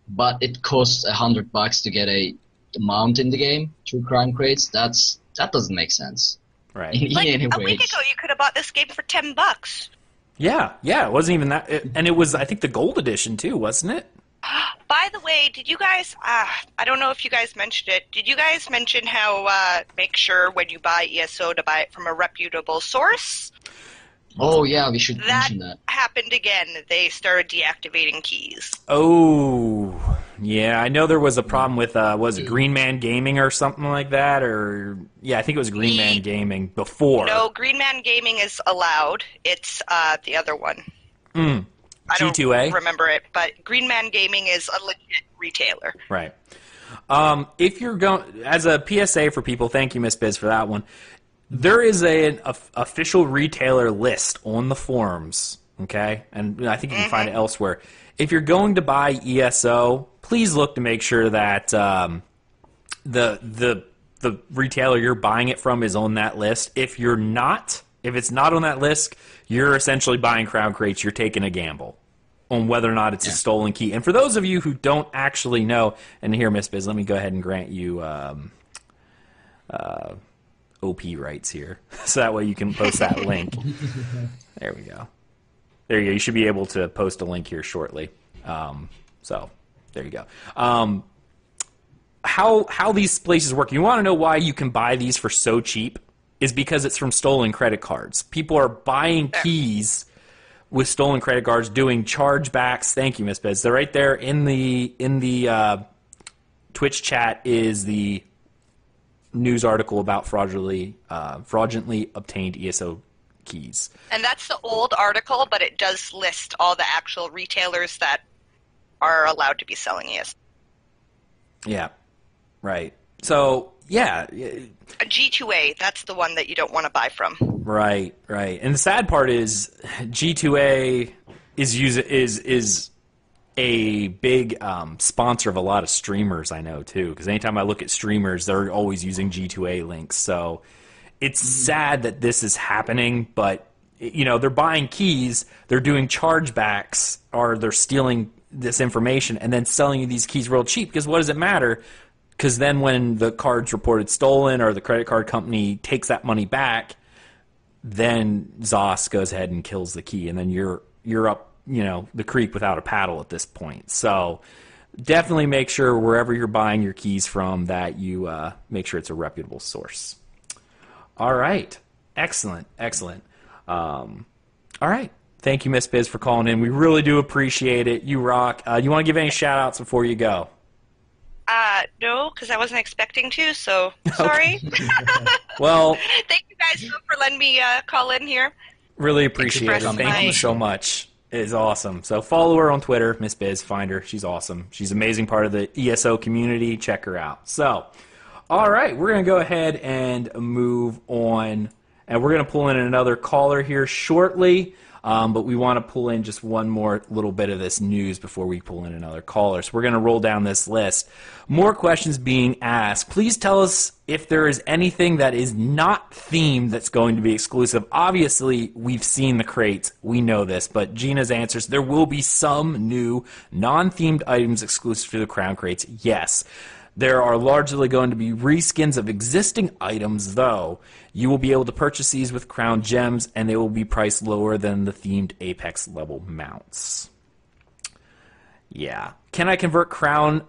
but it costs $100 to get a mount in the game through Crown Crates. That doesn't make sense. Right. Like a week ago, you could have bought this game for $10. Yeah, it wasn't even that, and it was, I think, the gold edition too, wasn't it? By the way, did you guys, I don't know if you guys mentioned it, did you guys mention how, make sure when you buy ESO to buy it from a reputable source? Oh yeah, we should mention that. That happened again. They started deactivating keys. Oh, yeah, I know there was a problem with, was it Green Man Gaming or something like that, or, yeah, I think it was Green Man Gaming before. No, Green Man Gaming is allowed. It's, the other one. I G2A? don't remember it, but Green Man Gaming is a legit retailer. Right. If you're going, as a PSA for people, thank you, Miss Biz, for that one. There is an official retailer list on the forums, okay? And I think you can find it elsewhere. If you're going to buy ESO, please look to make sure that the retailer you're buying it from is on that list. If it's not on that list, you're essentially buying Crown Crates. You're taking a gamble on whether or not it's a stolen key. And for those of you who don't actually know, and here, Miss Biz, let me go ahead and grant you OP rights here, so that way you can post that link. There we go. There you go. You should be able to post a link here shortly. So there you go. How these places work? You want to know why you can buy these for so cheap? Is because it's from stolen credit cards. People are buying keys with stolen credit cards, doing chargebacks. Thank you, Miss Bez. They're right there in the Twitch chat is the news article about fraudulently obtained ESO keys. And that's the old article, but it does list all the actual retailers that are allowed to be selling ESO. Yeah, right. So, yeah. A G2A, that's the one that you don't want to buy from. Right. And the sad part is G2A is a big sponsor of a lot of streamers I know too, because anytime I look at streamers, they're always using G2A links. So it's sad that this is happening, but they're buying keys, they're doing chargebacks, or they're stealing this information and then selling you these keys real cheap. Because what does it matter? Because then when the card's reported stolen or the credit card company takes that money back, then Zos goes ahead and kills the key, and then you're up the creek without a paddle at this point. So definitely make sure wherever you're buying your keys from that you make sure it's a reputable source. All right. Excellent. All right. Thank you, Miss Biz, for calling in. We really do appreciate it. You rock. You want to give any shout-outs before you go? No, because I wasn't expecting to, so sorry. Well, thank you guys for letting me call in here. Really appreciate it. Thank you so much. It is awesome. So follow her on Twitter, Miss Biz. Find her. She's awesome. She's an amazing part of the ESO community. Check her out. So, all right, we're going to go ahead and move on, and we're going to pull in another caller here shortly. But we want to pull in just one more little bit of this news before we pull in another caller. So we're going to roll down this list. More questions being asked. Please tell us if there is anything that is not themed that's going to be exclusive. Obviously, we've seen the crates. We know this. But Gina's answers, there will be some new non-themed items exclusive to the Crown Crates. Yes. There are largely going to be reskins of existing items, though. You will be able to purchase these with Crown Gems, and they will be priced lower than the themed Apex level mounts. Yeah. can I convert Crown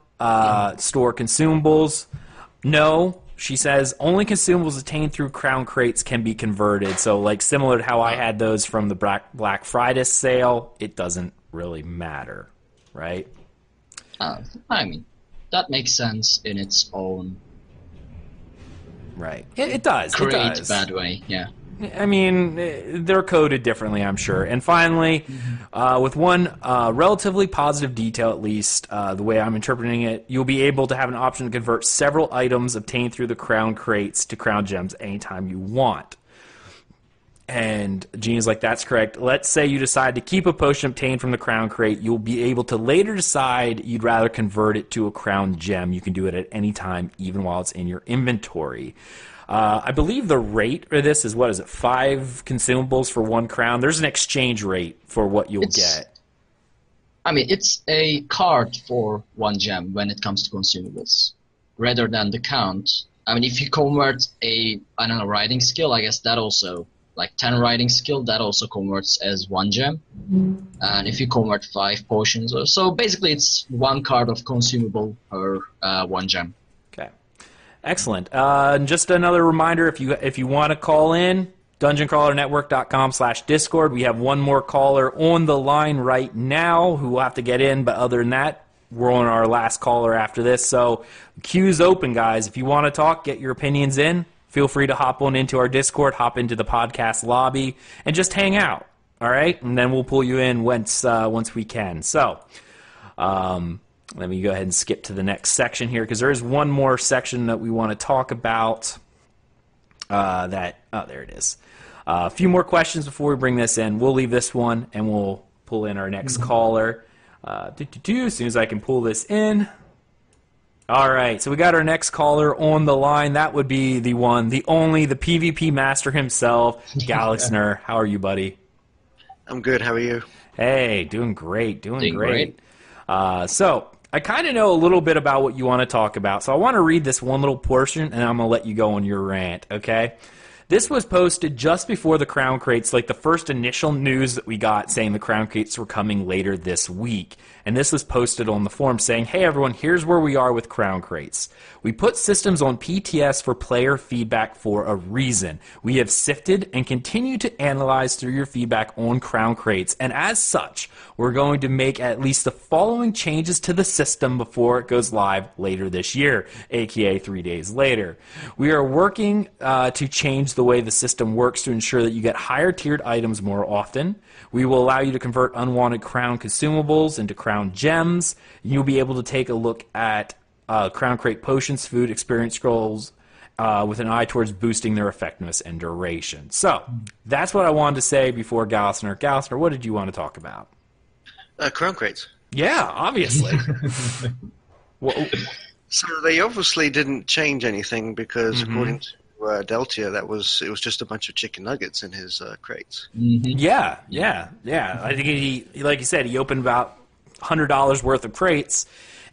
store consumables? No. She says only consumables attained through Crown crates can be converted. So, like, similar to how I had those from the Black Friday sale, it doesn't really matter, right? I mean, that makes sense in its own right. It does. Great bad way, yeah. I mean, they're coded differently, I'm sure. And finally, with one relatively positive detail, at least, the way I'm interpreting it, you'll be able to have an option to convert several items obtained through the Crown crates to Crown gems anytime you want. And Genie's like, that's correct. Let's say you decide to keep a potion obtained from the Crown crate. You'll be able to later decide you'd rather convert it to a Crown gem. You can do it at any time, even while it's in your inventory. I believe the rate for this is, 5 consumables for 1 crown? There's an exchange rate for what you'll get. I mean, it's a card for 1 gem when it comes to consumables, rather than the count. I mean, if you convert a, riding skill, I guess that also, like 10 riding skill, that also converts as 1 gem. And if you convert 5 potions or so, basically it's 1 card of consumable per 1 gem. Okay. Excellent. Just another reminder, if you want to call in, dungeoncrawlernetwork.com/Discord. We have one more caller on the line right now who will have to get in, but other than that, we're on our last caller after this. So queue's open, guys. If you want to talk, get your opinions in. Feel free to hop on into our Discord, hop into the podcast lobby, and just hang out, all right? And then we'll pull you in once we can. So let me go ahead and skip to the next section here, because there is one more section that we want to talk about. There it is. A few more questions before we bring this in. We'll leave this one, and we'll pull in our next caller. As soon as I can pull this in. All right, so we got our next caller on the line. That would be the one, the only, the PvP master himself, Aggelos and Arkhaniir. How are you, buddy? I'm good. How are you? Hey, doing great, doing great. So I kind of know a little bit about what you want to talk about, so I want to read this one little portion, and I'm going to let you go on your rant, okay? This was posted just before the Crown Crates, like the first initial news that we got saying the Crown Crates were coming later this week. And this was posted on the forum saying, hey everyone, here's where we are with Crown Crates. We put systems on PTS for player feedback for a reason. We have sifted and continue to analyze through your feedback on Crown Crates, and as such, we're going to make at least the following changes to the system before it goes live later this year, aka 3 days later. We are working to change the way the system works to ensure that you get higher tiered items more often. We will allow you to convert unwanted Crown consumables into Crown gems. You'll be able to take a look at Crown Crate potions, food, experience scrolls, with an eye towards boosting their effectiveness and duration. So, that's what I wanted to say before Aggelos and Arkhaniir. Aggelos and Arkhaniir, what did you want to talk about? Crown Crates. Yeah, obviously. So they obviously didn't change anything because according to Deltia, it was just a bunch of chicken nuggets in his crates. Yeah. I think he, like you said, he opened about $100 worth of crates,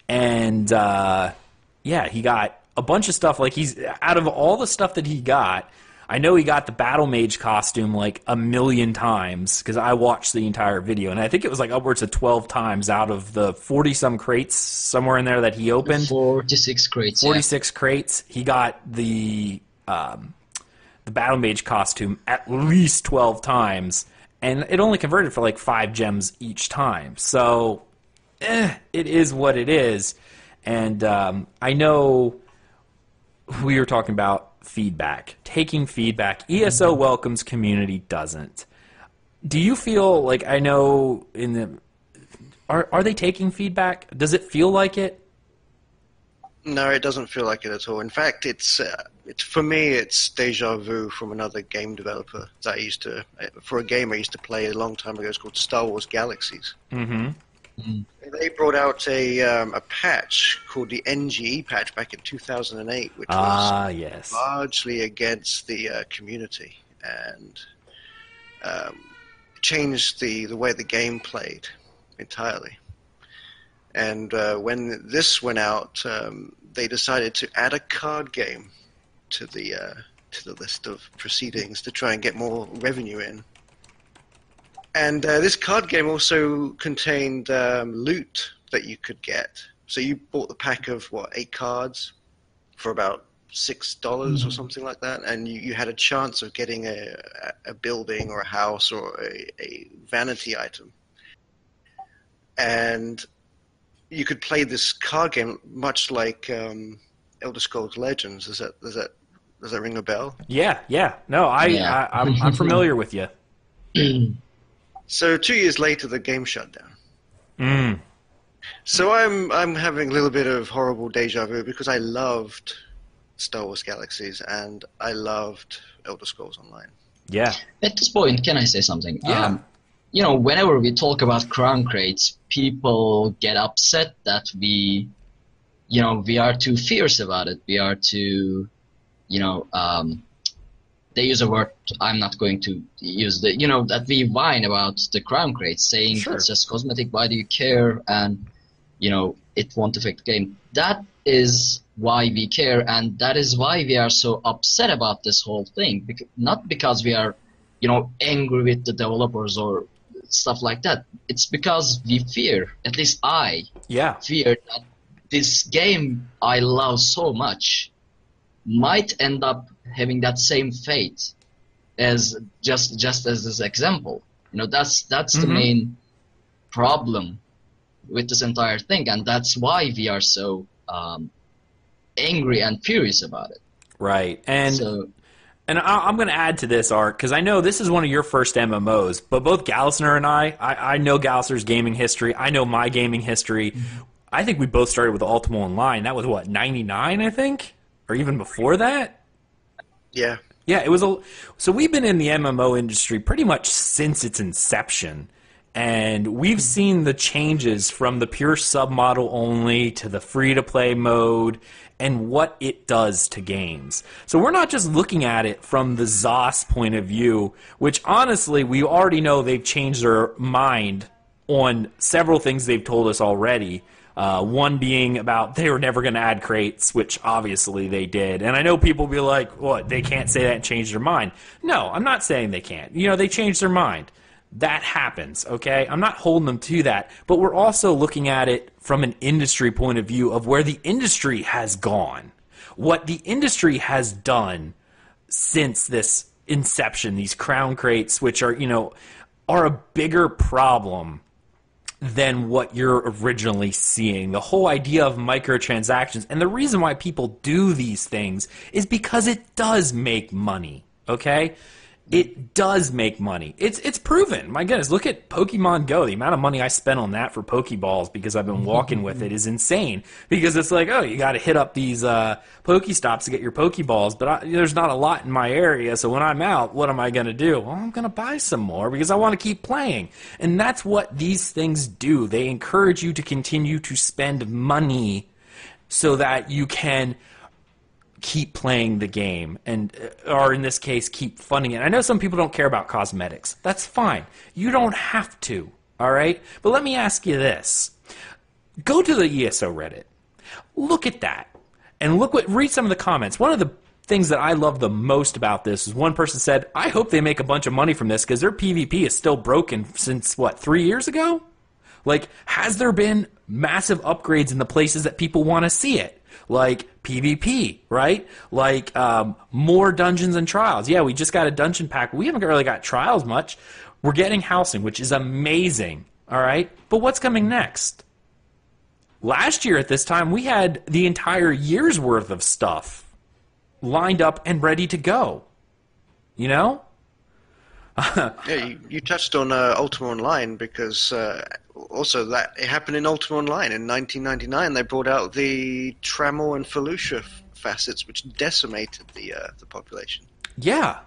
and he got a bunch of stuff. Like, he's out of all the stuff that he got, I know he got the Battle Mage costume like 1,000,000 times because I watched the entire video, and I think it was like upwards of 12 times out of the 40-some crates somewhere in there that he opened. 46 crates. 46 crates. He got the Battle Mage costume at least 12 times, and it only converted for like 5 gems each time. So, it is what it is. And I know we were talking about feedback, taking feedback. ESO welcomes, community doesn't. Do you feel like, I know in the, are they taking feedback? Does it feel like it? No, it doesn't feel like it at all. In fact, it's for me, it's deja vu from another game developer that I used to, for a game I used to play a long time ago. It's called Star Wars Galaxies. They brought out a patch called the NGE patch back in 2008, which was largely against the community and changed the way the game played entirely. And when this went out, they decided to add a card game to the list of proceedings to try and get more revenue in. And this card game also contained loot that you could get. So you bought the pack of, 8 cards for about $6 or something like that, and you had a chance of getting a building or a house or a vanity item. And you could play this card game much like Elder Scrolls Legends. Does that ring a bell? Yeah. No, I'm familiar with you. So 2 years later, the game shut down. So I'm having a little bit of horrible deja vu because I loved Star Wars Galaxies and I loved Elder Scrolls Online. Yeah. At this point, can I say something? Yeah. Whenever we talk about crown crates, people get upset that we are too fierce about it. We are too, they use a word I'm not going to use, that we whine about the crown crates, saying it's just cosmetic, why do you care, and, it won't affect the game. That is why we care, and that is why we are so upset about this whole thing. Not because we are, angry with the developers or stuff like that. It's because we fear, at least I fear, that this game I love so much might end up having that same fate as just as this example. That's the main problem with this entire thing, and that's why we are so angry and furious about it. Right. And I'm going to add to this, Art, because I know this is one of your first MMOs, but both Gallisner and I know Gallisner's gaming history. I know my gaming history. I think we both started with Ultima Online. That was, 99, I think? Or even before that? Yeah. Yeah, it was so we've been in the MMO industry pretty much since its inception. And we've seen the changes from the pure submodel only to the free-to-play mode and what it does to games. So we're not just looking at it from the ZOS point of view, which honestly we already know they've changed their mind on several things they've told us already. One being about they were never going to add crates, which obviously they did. And I know people will be like, what, they can't say that and change their mind. No, I'm not saying they can't. They changed their mind. That happens, okay? I'm not holding them to that, but we're also looking at it from an industry point of view of where the industry has gone. What the industry has done since this inception, these crown crates, which are, are a bigger problem than what you're originally seeing. The whole idea of microtransactions, and the reason why people do these things is because it does make money, okay? It does make money. It's proven. My goodness, look at Pokemon Go. The amount of money I spent on that for Pokeballs because I've been walking with it is insane. Because it's like, oh, you got to hit up these Pokestops to get your Pokeballs, but there's not a lot in my area, so when I'm out, what am I going to do? Well, I'm going to buy some more because I want to keep playing. And that's what these things do. They encourage you to continue to spend money so that you can keep playing the game, or in this case, keep funding it. I know some people don't care about cosmetics. That's fine. You don't have to, all right? But let me ask you this. Go to the ESO Reddit. Look at that. And read some of the comments. One of the things that I love the most about this is one person said, I hope they make a bunch of money from this because their PvP is still broken since, 3 years ago? Like, has there been massive upgrades in the places that people want to see it? Like PvP, right? Like more dungeons and trials. Yeah, we just got a dungeon pack. We haven't really got trials much. We're getting housing, which is amazing, all right? But what's coming next? Last year at this time, we had the entire year's worth of stuff lined up and ready to go. Yeah, you touched on Ultima Online because also that it happened in Ultima Online in 1999. They brought out the Trammel and Felucia facets, which decimated the population. Yeah.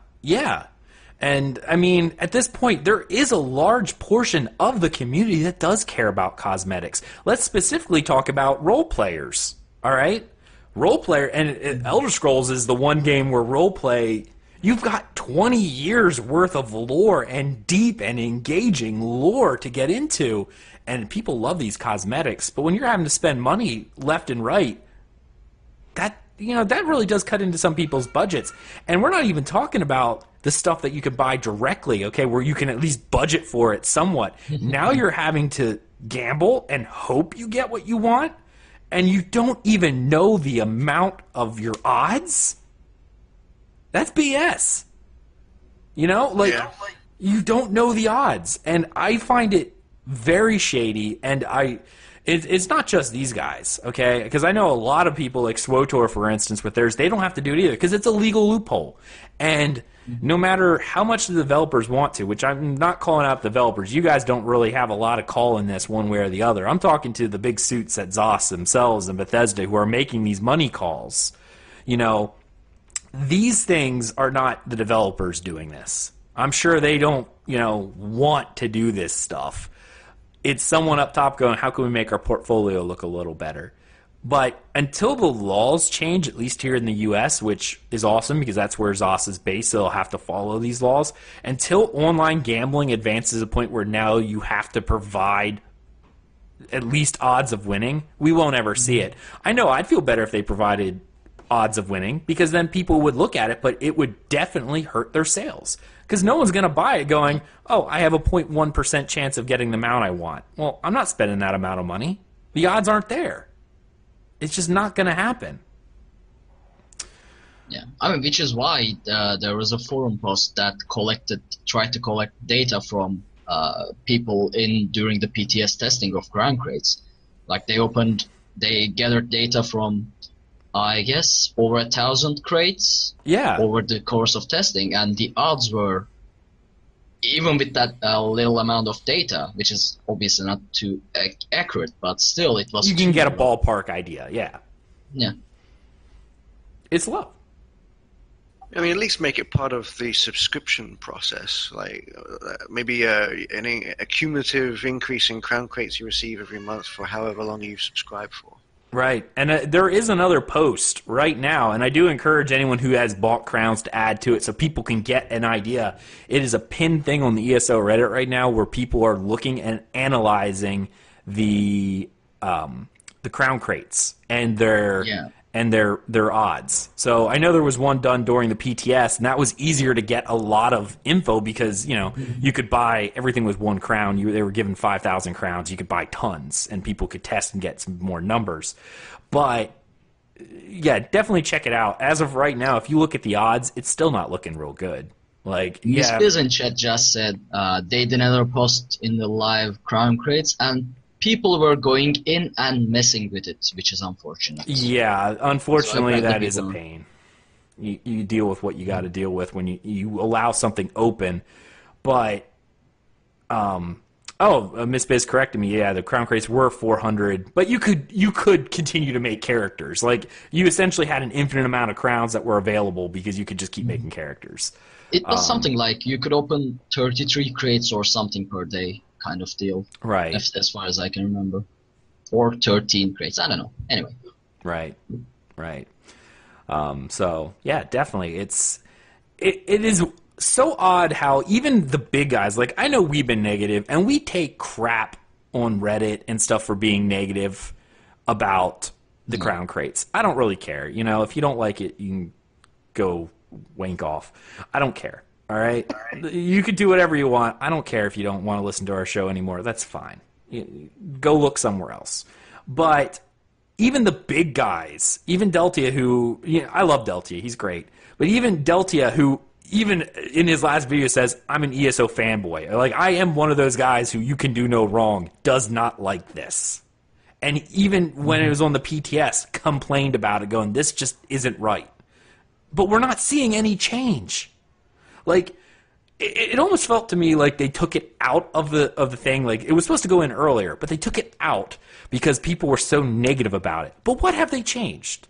And I mean, at this point, there is a large portion of the community that does care about cosmetics. Let's specifically talk about role players. All right, role player and Elder Scrolls is the one game where role play. You've got 20 years worth of lore and deep and engaging lore to get into, and people love these cosmetics. But when you're having to spend money left and right, that really does cut into some people's budgets. And we're not even talking about the stuff that you could buy directly, okay, where you can at least budget for it somewhat. Now you're having to gamble and hope you get what you want, and you don't even know the amount of your odds? That's BS. You know, like, you don't know the odds. And I find it very shady, and it's not just these guys, okay? Because I know a lot of people, like SWTOR, for instance, with theirs, they don't have to do it either, because it's a legal loophole. And no matter how much the developers want to, which I'm not calling out developers, you guys don't really have a lot of call in this one way or the other. I'm talking to the big suits at ZOS themselves and Bethesda who are making these money calls. You know, these things are not the developers doing this. I'm sure they don't, you know, want to do this stuff. It's someone up top going, how can we make our portfolio look a little better? But until the laws change, at least here in the U.S., which is awesome because that's where ZOS is based, so they'll have to follow these laws. Until online gambling advances to a point where now you have to provide at least odds of winning, we won't ever see it. I know I'd feel better if they provided odds of winning, because then people would look at it, but it would definitely hurt their sales. Because no one's going to buy it going, oh, I have a 0.1% chance of getting the amount I want. Well, I'm not spending that amount of money. The odds aren't there. It's just not going to happen. Yeah, I mean, which is why there was a forum post that tried to collect data from people during the PTS testing of crown crates. Like they gathered data from, I guess, over 1,000 crates over the course of testing, and the odds were, even with that little amount of data, which is obviously not too accurate, but still it was... You can get a ballpark idea, yeah. Yeah. It's low. I mean, at least make it part of the subscription process. Like, maybe a cumulative increase in crown crates you receive every month for however long you've subscribed for. Right, and there is another post right now, and I do encourage anyone who has bought crowns to add to it so people can get an idea. It is a pinned thing on the ESO Reddit right now where people are looking and analyzing the crown crates and their odds. So I know there was one done during the PTS, and that was easier to get a lot of info because, you know, you could buy everything with one crown. They were given 5,000 crowns. You could buy tons, and people could test and get some more numbers. But, yeah, definitely check it out. As of right now, if you look at the odds, it's still not looking real good. Like, Miss Biz in chat just said they did another post in the live crown crates, and people were going in and messing with it, which is unfortunate. Yeah, unfortunately, that is a pain. You deal with what you got to deal with when you allow something open. But, Miss Biz corrected me. Yeah, the crown crates were 400, but you could continue to make characters. Like, you essentially had an infinite amount of crowns that were available because you could just keep making characters. It was something like you could open 33 crates or something per day. Kind of deal, right? As far as I can remember, or 13 crates. I don't know. Anyway, right. So yeah, definitely, it is so odd how even the big guys, like I know we've been negative, and we take crap on Reddit and stuff for being negative about the crown crates. I don't really care. You know, if you don't like it, you can go wank off. I don't care. All right? You could do whatever you want. I don't care if you don't want to listen to our show anymore. That's fine. Go look somewhere else. But even the big guys, even Deltia, who, I love Deltia. He's great. But even Deltia, who even in his last video says, I'm an ESO fanboy. Like, I am one of those guys who you can do no wrong, does not like this. And even when it was on the PTS, complained about it, going, this just isn't right. But we're not seeing any change. Like, it almost felt to me like they took it out of the thing. Like, it was supposed to go in earlier, but they took it out because people were so negative about it. But what have they changed?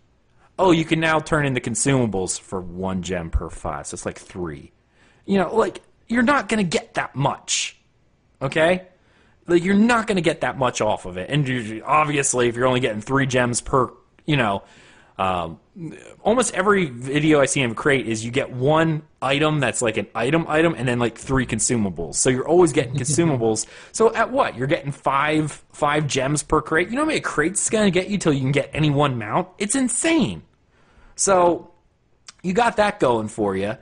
Oh, you can now turn in the consumables for 1 gem per 5, so it's like 3. You know, like, you're not going to get that much, okay? Like, you're not going to get that much off of it. And obviously, if you're only getting 3 gems per, almost every video I see in crate is you get 1 item that's like an item and then like 3 consumables. So you're always getting consumables. So at what? You're getting 5 gems per crate? You know how many crates is going to get you till you can get any 1 mount? It's insane. So you got that going for you,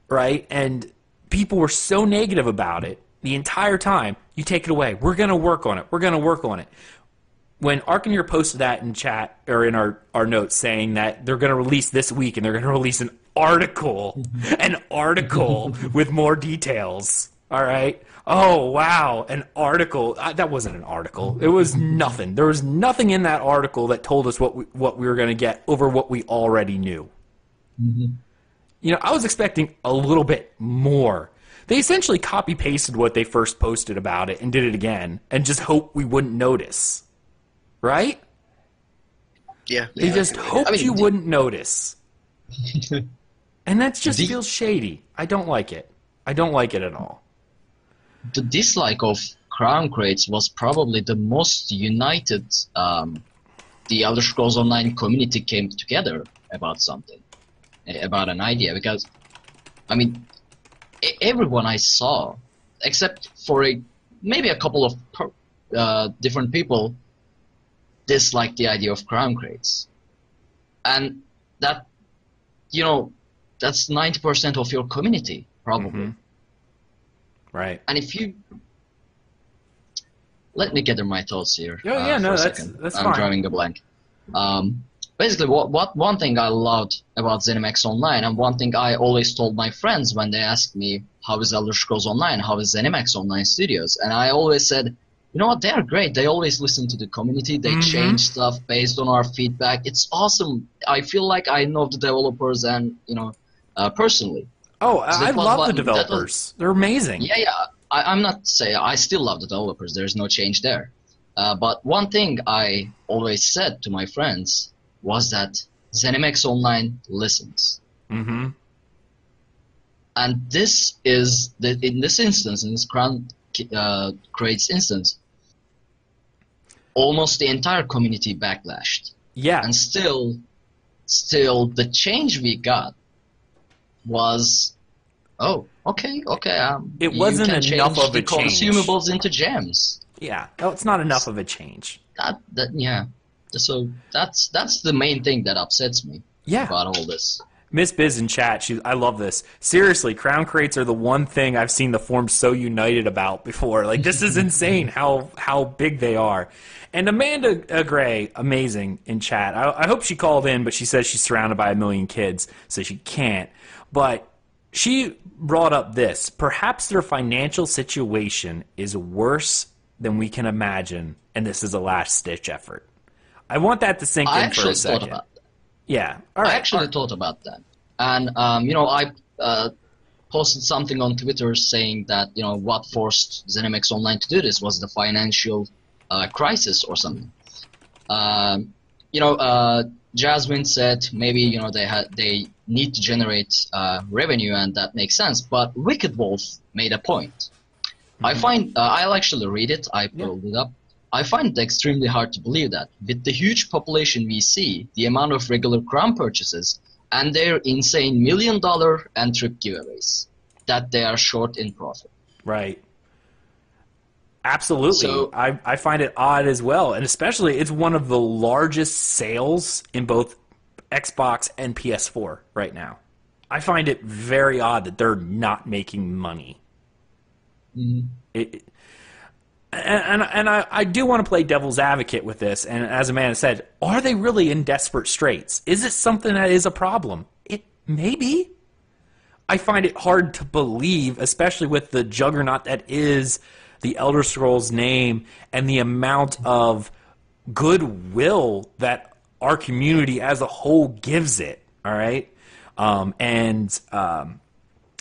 right? And people were so negative about it. the entire time, you take it away. We're going to work on it. We're going to work on it. When Arkhaniir posted that in chat, or in our notes, saying that they're going to release this week and they're going to release an article with more details. All right. Oh, wow. An article. That wasn't an article. It was nothing. There was nothing in that article that told us what we were going to get over what we already knew. Mm-hmm. You know, I was expecting a little bit more. They essentially copy-pasted what they first posted about it and did it again and just hoped we wouldn't notice. Right? Yeah. They just hoped you wouldn't notice. And that just feels shady. I don't like it. I don't like it at all. The dislike of Crown Crates was probably the most united the Elder Scrolls Online community came together about something, about an idea. Because, I mean, everyone I saw, except for maybe a couple of different people, disliked the idea of Crown Crates. And that, you know, that's 90% of your community, probably. Mm-hmm. Right. And if you... Let me gather my thoughts here. That's fine. I'm drawing a blank. Basically, one thing I loved about ZeniMax Online, and one thing I always told my friends when they asked me, how is Elder Scrolls Online, how is ZeniMax Online Studios? And I always said, you know what, they're great. They always listen to the community. They change stuff based on our feedback. It's awesome. I feel like I know the developers and, you know, personally. Oh, I love the developers. They're amazing. Yeah. I'm not saying I still love the developers. There's no change there. But one thing I always said to my friends was that ZeniMax Online listens. Mm-hmm. And this is, in this instance, in this Crown Crates instance, almost the entire community backlashed. Yeah. And still the change we got was, okay. It wasn't enough of a change. Consumables into gems. Yeah. No, it's not enough of a change. Yeah. So that's the main thing that upsets me about all this. Miss Biz in chat, I love this. Seriously, Crown Crates are the one thing I've seen the forum so united about before. Like, this is insane how big they are. And Amanda Gray, amazing, in chat. I hope she called in, but she says she's surrounded by 1 million kids, so she can't. But she brought up this. Perhaps their financial situation is worse than we can imagine, and this is a last-ditch effort. I want that to sink in for a second. Thought about that. Yeah. I actually thought about that. And, you know, I posted something on Twitter saying that, you know, what forced ZeniMax Online to do this was the financial crisis or something. You know, Jasmine said maybe, you know, they need to generate revenue, and that makes sense. But Wicked Wolf made a point. Mm-hmm. I'll actually read it. I pulled it up. I find it extremely hard to believe that, with the huge population we see, the amount of regular Crown purchases, and their insane $1 million and trip giveaways, that they are short in profit. Right. Absolutely. So, I find it odd as well, and especially it's one of the largest sales in both Xbox and PS4 right now. I find it very odd that they're not making money. Mm-hmm. And I do want to play devil's advocate with this, and as Amanda said, are they really in desperate straits? Is it something that is a problem? It maybe. I find it hard to believe, especially with the juggernaut that is the Elder Scrolls name and the amount of goodwill that our community as a whole gives it, all right?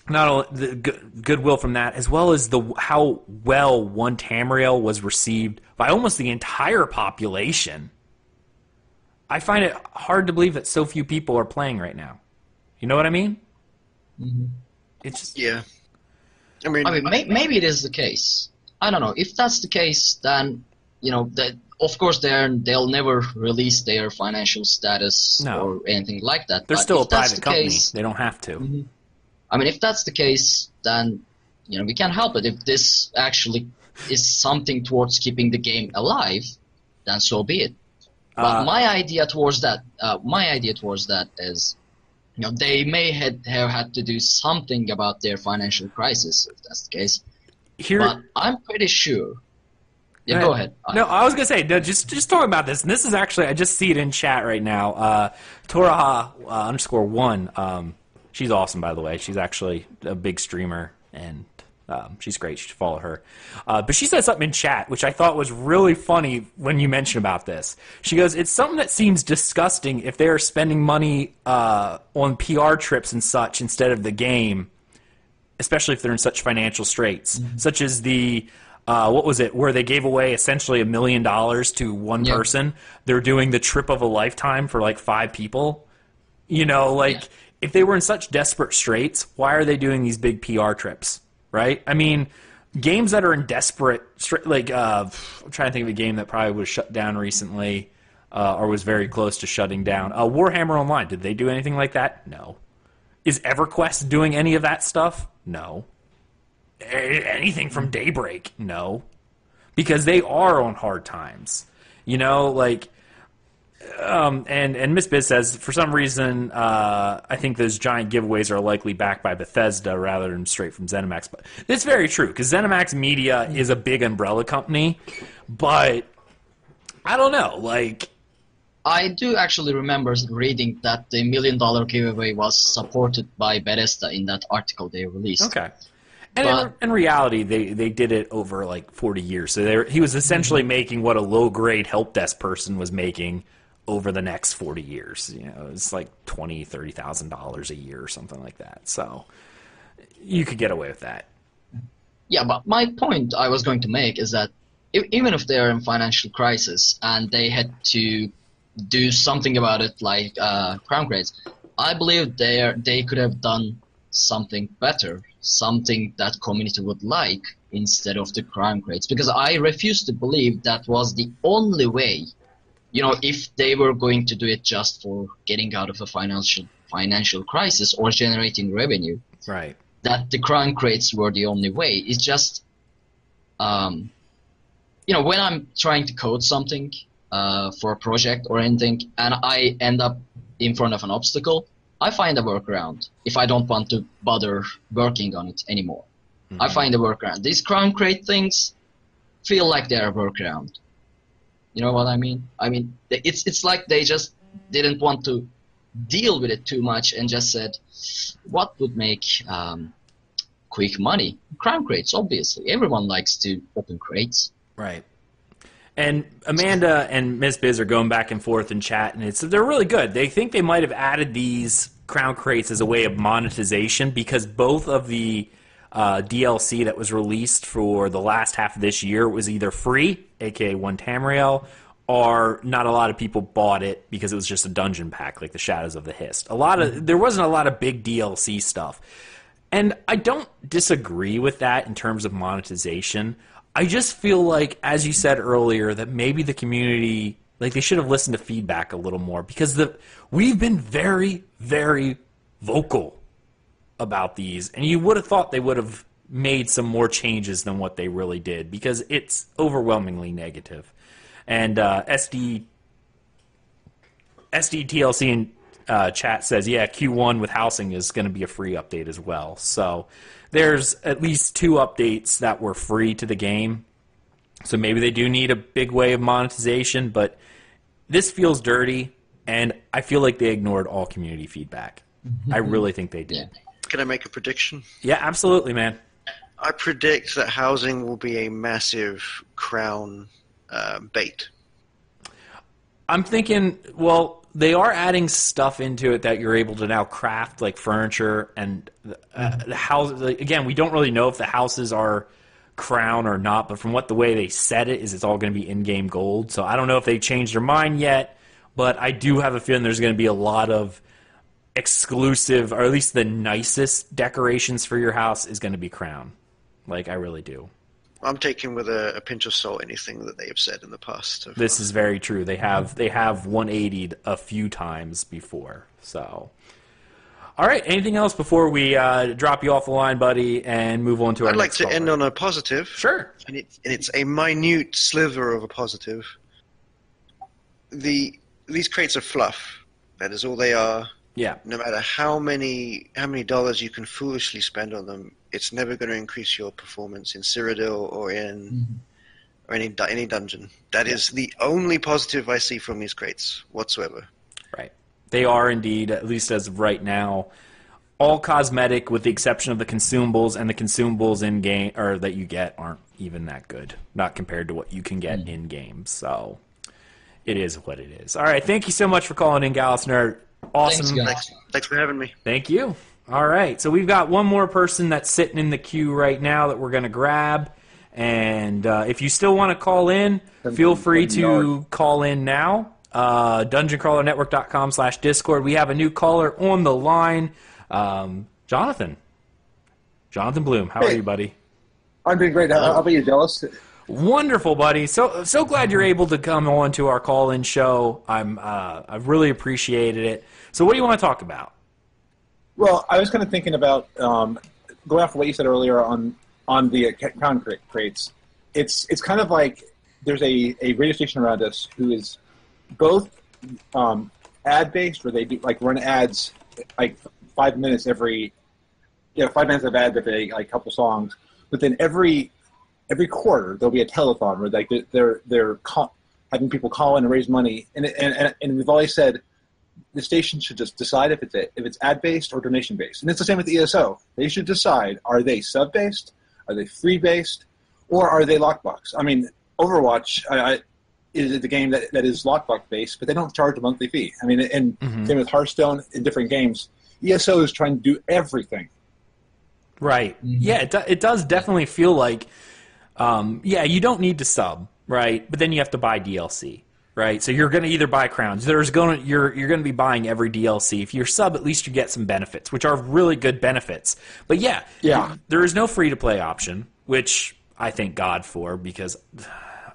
Not only the goodwill from that, as well as how well one Tamriel was received by almost the entire population. I find it hard to believe that so few people are playing right now. You know what I mean? Mm-hmm. It's just, yeah. I mean, maybe it is the case. I don't know. If that's the case, then, you know, of course they'll never release their financial status or anything like that. They're still a private company. They don't have to. Mm-hmm. I mean, if that's the case, then, you know, we can't help it. If this actually is something towards keeping the game alive, then so be it. But my idea towards that is, you know, they may have had to do something about their financial crisis, if that's the case. here. But I'm pretty sure. Yeah, go ahead. No, I was gonna say, no, just talking about this, and this is actually, I just see it in chat right now. Toraha _1. She's awesome, by the way. She's actually a big streamer, and she's great. You should follow her. But she said something in chat, which I thought was really funny when you mentioned about this. She goes, "It's something that seems disgusting if they are spending money on PR trips and such instead of the game, especially if they're in such financial straits, such as the." What was it, where they gave away essentially $1 million to one person? They're doing the trip of a lifetime for like 5 people. You know, like, if they were in such desperate straits, why are they doing these big PR trips, right? I mean, games that are in desperate like, I'm trying to think of a game that probably was shut down recently or was very close to shutting down. Warhammer Online, did they do anything like that? No. Is EverQuest doing any of that stuff? No. Anything from Daybreak? No. Because they are on hard times. You know, like, and Miss Biz says, for some reason, I think those giant giveaways are likely backed by Bethesda rather than straight from ZeniMax. But that's very true, because ZeniMax Media is a big umbrella company, but I don't know, like... I do actually remember reading that the $1 million giveaway was supported by Bethesda in that article they released. Okay. And in reality, they did it over like 40 years. So he was essentially making what a low-grade help desk person was making over the next 40 years. You know, it's like $20,000, $30,000 a year or something like that. So you could get away with that. Yeah, but my point I was going to make is that even if they're in financial crisis and they had to do something about it, like crown crates, I believe they could have done something better, something that community would like instead of the crown crates, because I refuse to believe that was the only way. You know, if they were going to do it just for getting out of a financial crisis or generating revenue, right? That the crown crates were the only way. It's just, you know, when I'm trying to code something for a project or anything, and I end up in front of an obstacle, I find a workaround if I don't want to bother working on it anymore. I find a workaround. These crown crate things feel like they're a workaround. You know what I mean? I mean, it's like they just didn't want to deal with it too much and just said, what would make quick money? Crown crates, obviously. Everyone likes to open crates. Right. And Amanda and Miss Biz are going back and forth in chat, and they're really good. They think they might have added these crown crates as a way of monetization because both of the DLC that was released for the last half of this year was either free, aka one Tamriel, or not a lot of people bought it because it was just a dungeon pack, like the Shadows of the Hist. There wasn't a lot of big DLC stuff. And I don't disagree with that in terms of monetization. I just feel like, as you said earlier, that maybe the community, like, they should have listened to feedback a little more because we've been very, very vocal about these, and you would have thought they would have made some more changes than what they really did because it's overwhelmingly negative. And SDTLC in chat says, yeah, Q1 with housing is going to be a free update as well. So there's at least 2 updates that were free to the game. So maybe they do need a big way of monetization, but this feels dirty, and I feel like they ignored all community feedback. I really think they did. Can I make a prediction? Yeah, absolutely, man. I predict that housing will be a massive crown bait. I'm thinking, well, they are adding stuff into it that you're able to now craft, like furniture and the houses. Again, we don't really know if the houses are crown or not, but from what the way they said it is, it's all going to be in-game gold. So I don't know if they changed their mind yet, but I do have a feeling there's going to be a lot of exclusive, or at least the nicest decorations for your house is going to be crown. Like, I really do. I'm taking with a pinch of salt anything that they have said in the past. This is very true. They have 180'd a few times before. So, all right. Anything else before we drop you off the line, buddy, and move on to our I'd like next to caller? end on a positive. Sure. And it's a minute sliver of a positive. These crates are fluff. That is all they are. Yeah. No matter how many dollars you can foolishly spend on them, it's never going to increase your performance in Cyrodiil or in or any dungeon. That is the only positive I see from these crates whatsoever. Right. They are indeed, at least as of right now, all cosmetic with the exception of the consumables, and the consumables in game or that you get aren't even that good, not compared to what you can get in game. So it is what it is. All right, thank you so much for calling in, Aggelos and Arkhaniir. Awesome. Thanks for having me. Thank you. All right, so we've got one more person that's sitting in the queue right now that we're going to grab. And if you still want to call in, feel free to call in now. DungeonCrawlerNetwork.com/Discord. We have a new caller on the line. Jonathan Bloom, how are you, buddy? I'm doing great. How about you, Aggelos? Wonderful, buddy. So glad you're able to come on to our call-in show. I've really appreciated it. So what do you want to talk about? Well, I was kind of thinking about going off of what you said earlier on the crown crates. It's kind of like there's a radio station around us who is both ad-based, where they do like run ads like 5 minutes every 5 minutes of ad every like couple songs, but then every quarter there'll be a telethon where like they're having people call in and raise money, and we've always said the station should just decide if it's ad based or donation based, and it's the same with the ESO. They should decide, are they sub based, are they free based, or are they lockbox? I mean, Overwatch is the game that is lockbox based, but they don't charge a monthly fee. I mean, and same with Hearthstone in different games. ESO is trying to do everything. Right. Yeah, it does definitely feel like, you don't need to sub, right? But then you have to buy DLC, right? So you're going to either buy crowns. You're going to be buying every DLC. If you're sub, at least you get some benefits, which are really good benefits. But there is no free-to-play option, which I thank God for, because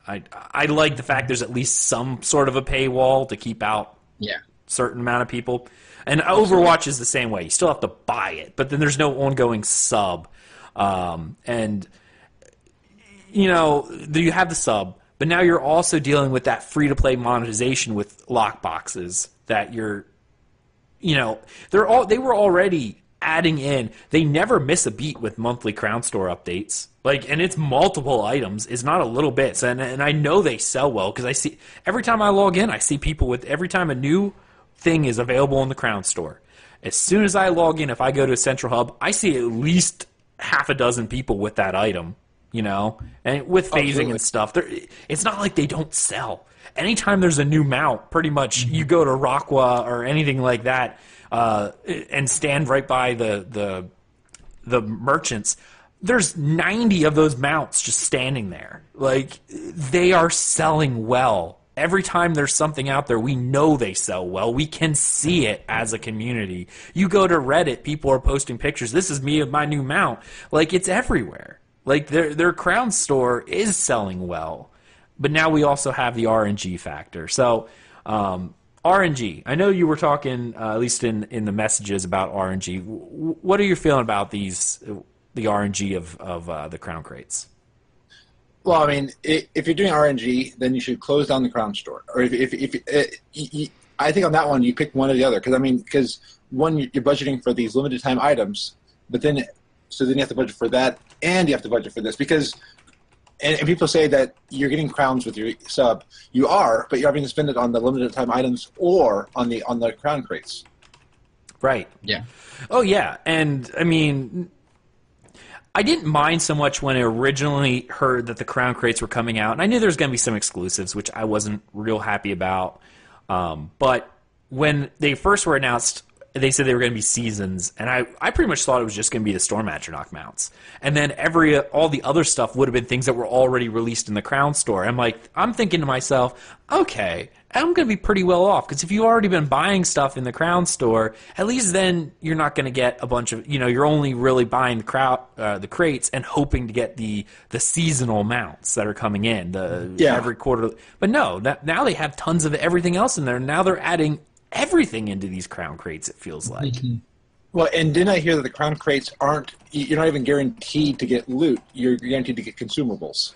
I like the fact there's at least some sort of a paywall to keep out certain amount of people. And Overwatch is the same way. You still have to buy it, but then there's no ongoing sub. And, you have the sub, but now you're also dealing with that free-to-play monetization with lockboxes that they were already adding in. They never miss a beat with monthly Crown Store updates. And it's multiple items. It's not a little bit. And I know they sell well because I see every time I log in, I see people every time a new thing is available in the Crown Store. As soon as I log in, if I go to a Central Hub, I see at least half a dozen people with that item, and with phasing and stuff. It's not like they don't sell. Anytime there's a new mount, pretty much you go to Raqqa or anything like that and stand right by the merchants. There's 90 of those mounts just standing there. They are selling well. Every time there's something out there, we know they sell well. We can see it as a community. You go to Reddit, people are posting pictures. This is me of my new mount. It's everywhere. Their Crown Store is selling well. But now we also have the RNG factor. So RNG, I know you were talking, at least in the messages, about RNG. What are you feeling about the RNG of the Crown Crates? Well, I mean, if you're doing RNG, then you should close down the Crown Store. Or I think on that one you pick one or the other, because one, you're budgeting for these limited time items, but then you have to budget for that, and you have to budget for this because, and people say that you're getting crowns with your sub. You are, but you're having to spend it on the limited time items or on the Crown Crates. Right. Yeah. Oh yeah, and I mean, I didn't mind so much when I originally heard that the Crown Crates were coming out, and I knew there was going to be some exclusives, which I wasn't real happy about. But when they first were announced, they said they were going to be seasons, and I pretty much thought it was just going to be the Storm Atronach mounts. And then all the other stuff would have been things that were already released in the Crown Store. I'm thinking to myself, okay, I'm going to be pretty well off, because if you've already been buying stuff in the Crown Store, at least then you're not going to get a bunch of, you're only really buying the crates and hoping to get the seasonal mounts that are coming in every quarter. But no, now they have tons of everything else in there. Now they're adding everything into these Crown Crates, it feels like. Well, and didn't I hear that the Crown Crates you're not even guaranteed to get loot, you're guaranteed to get consumables.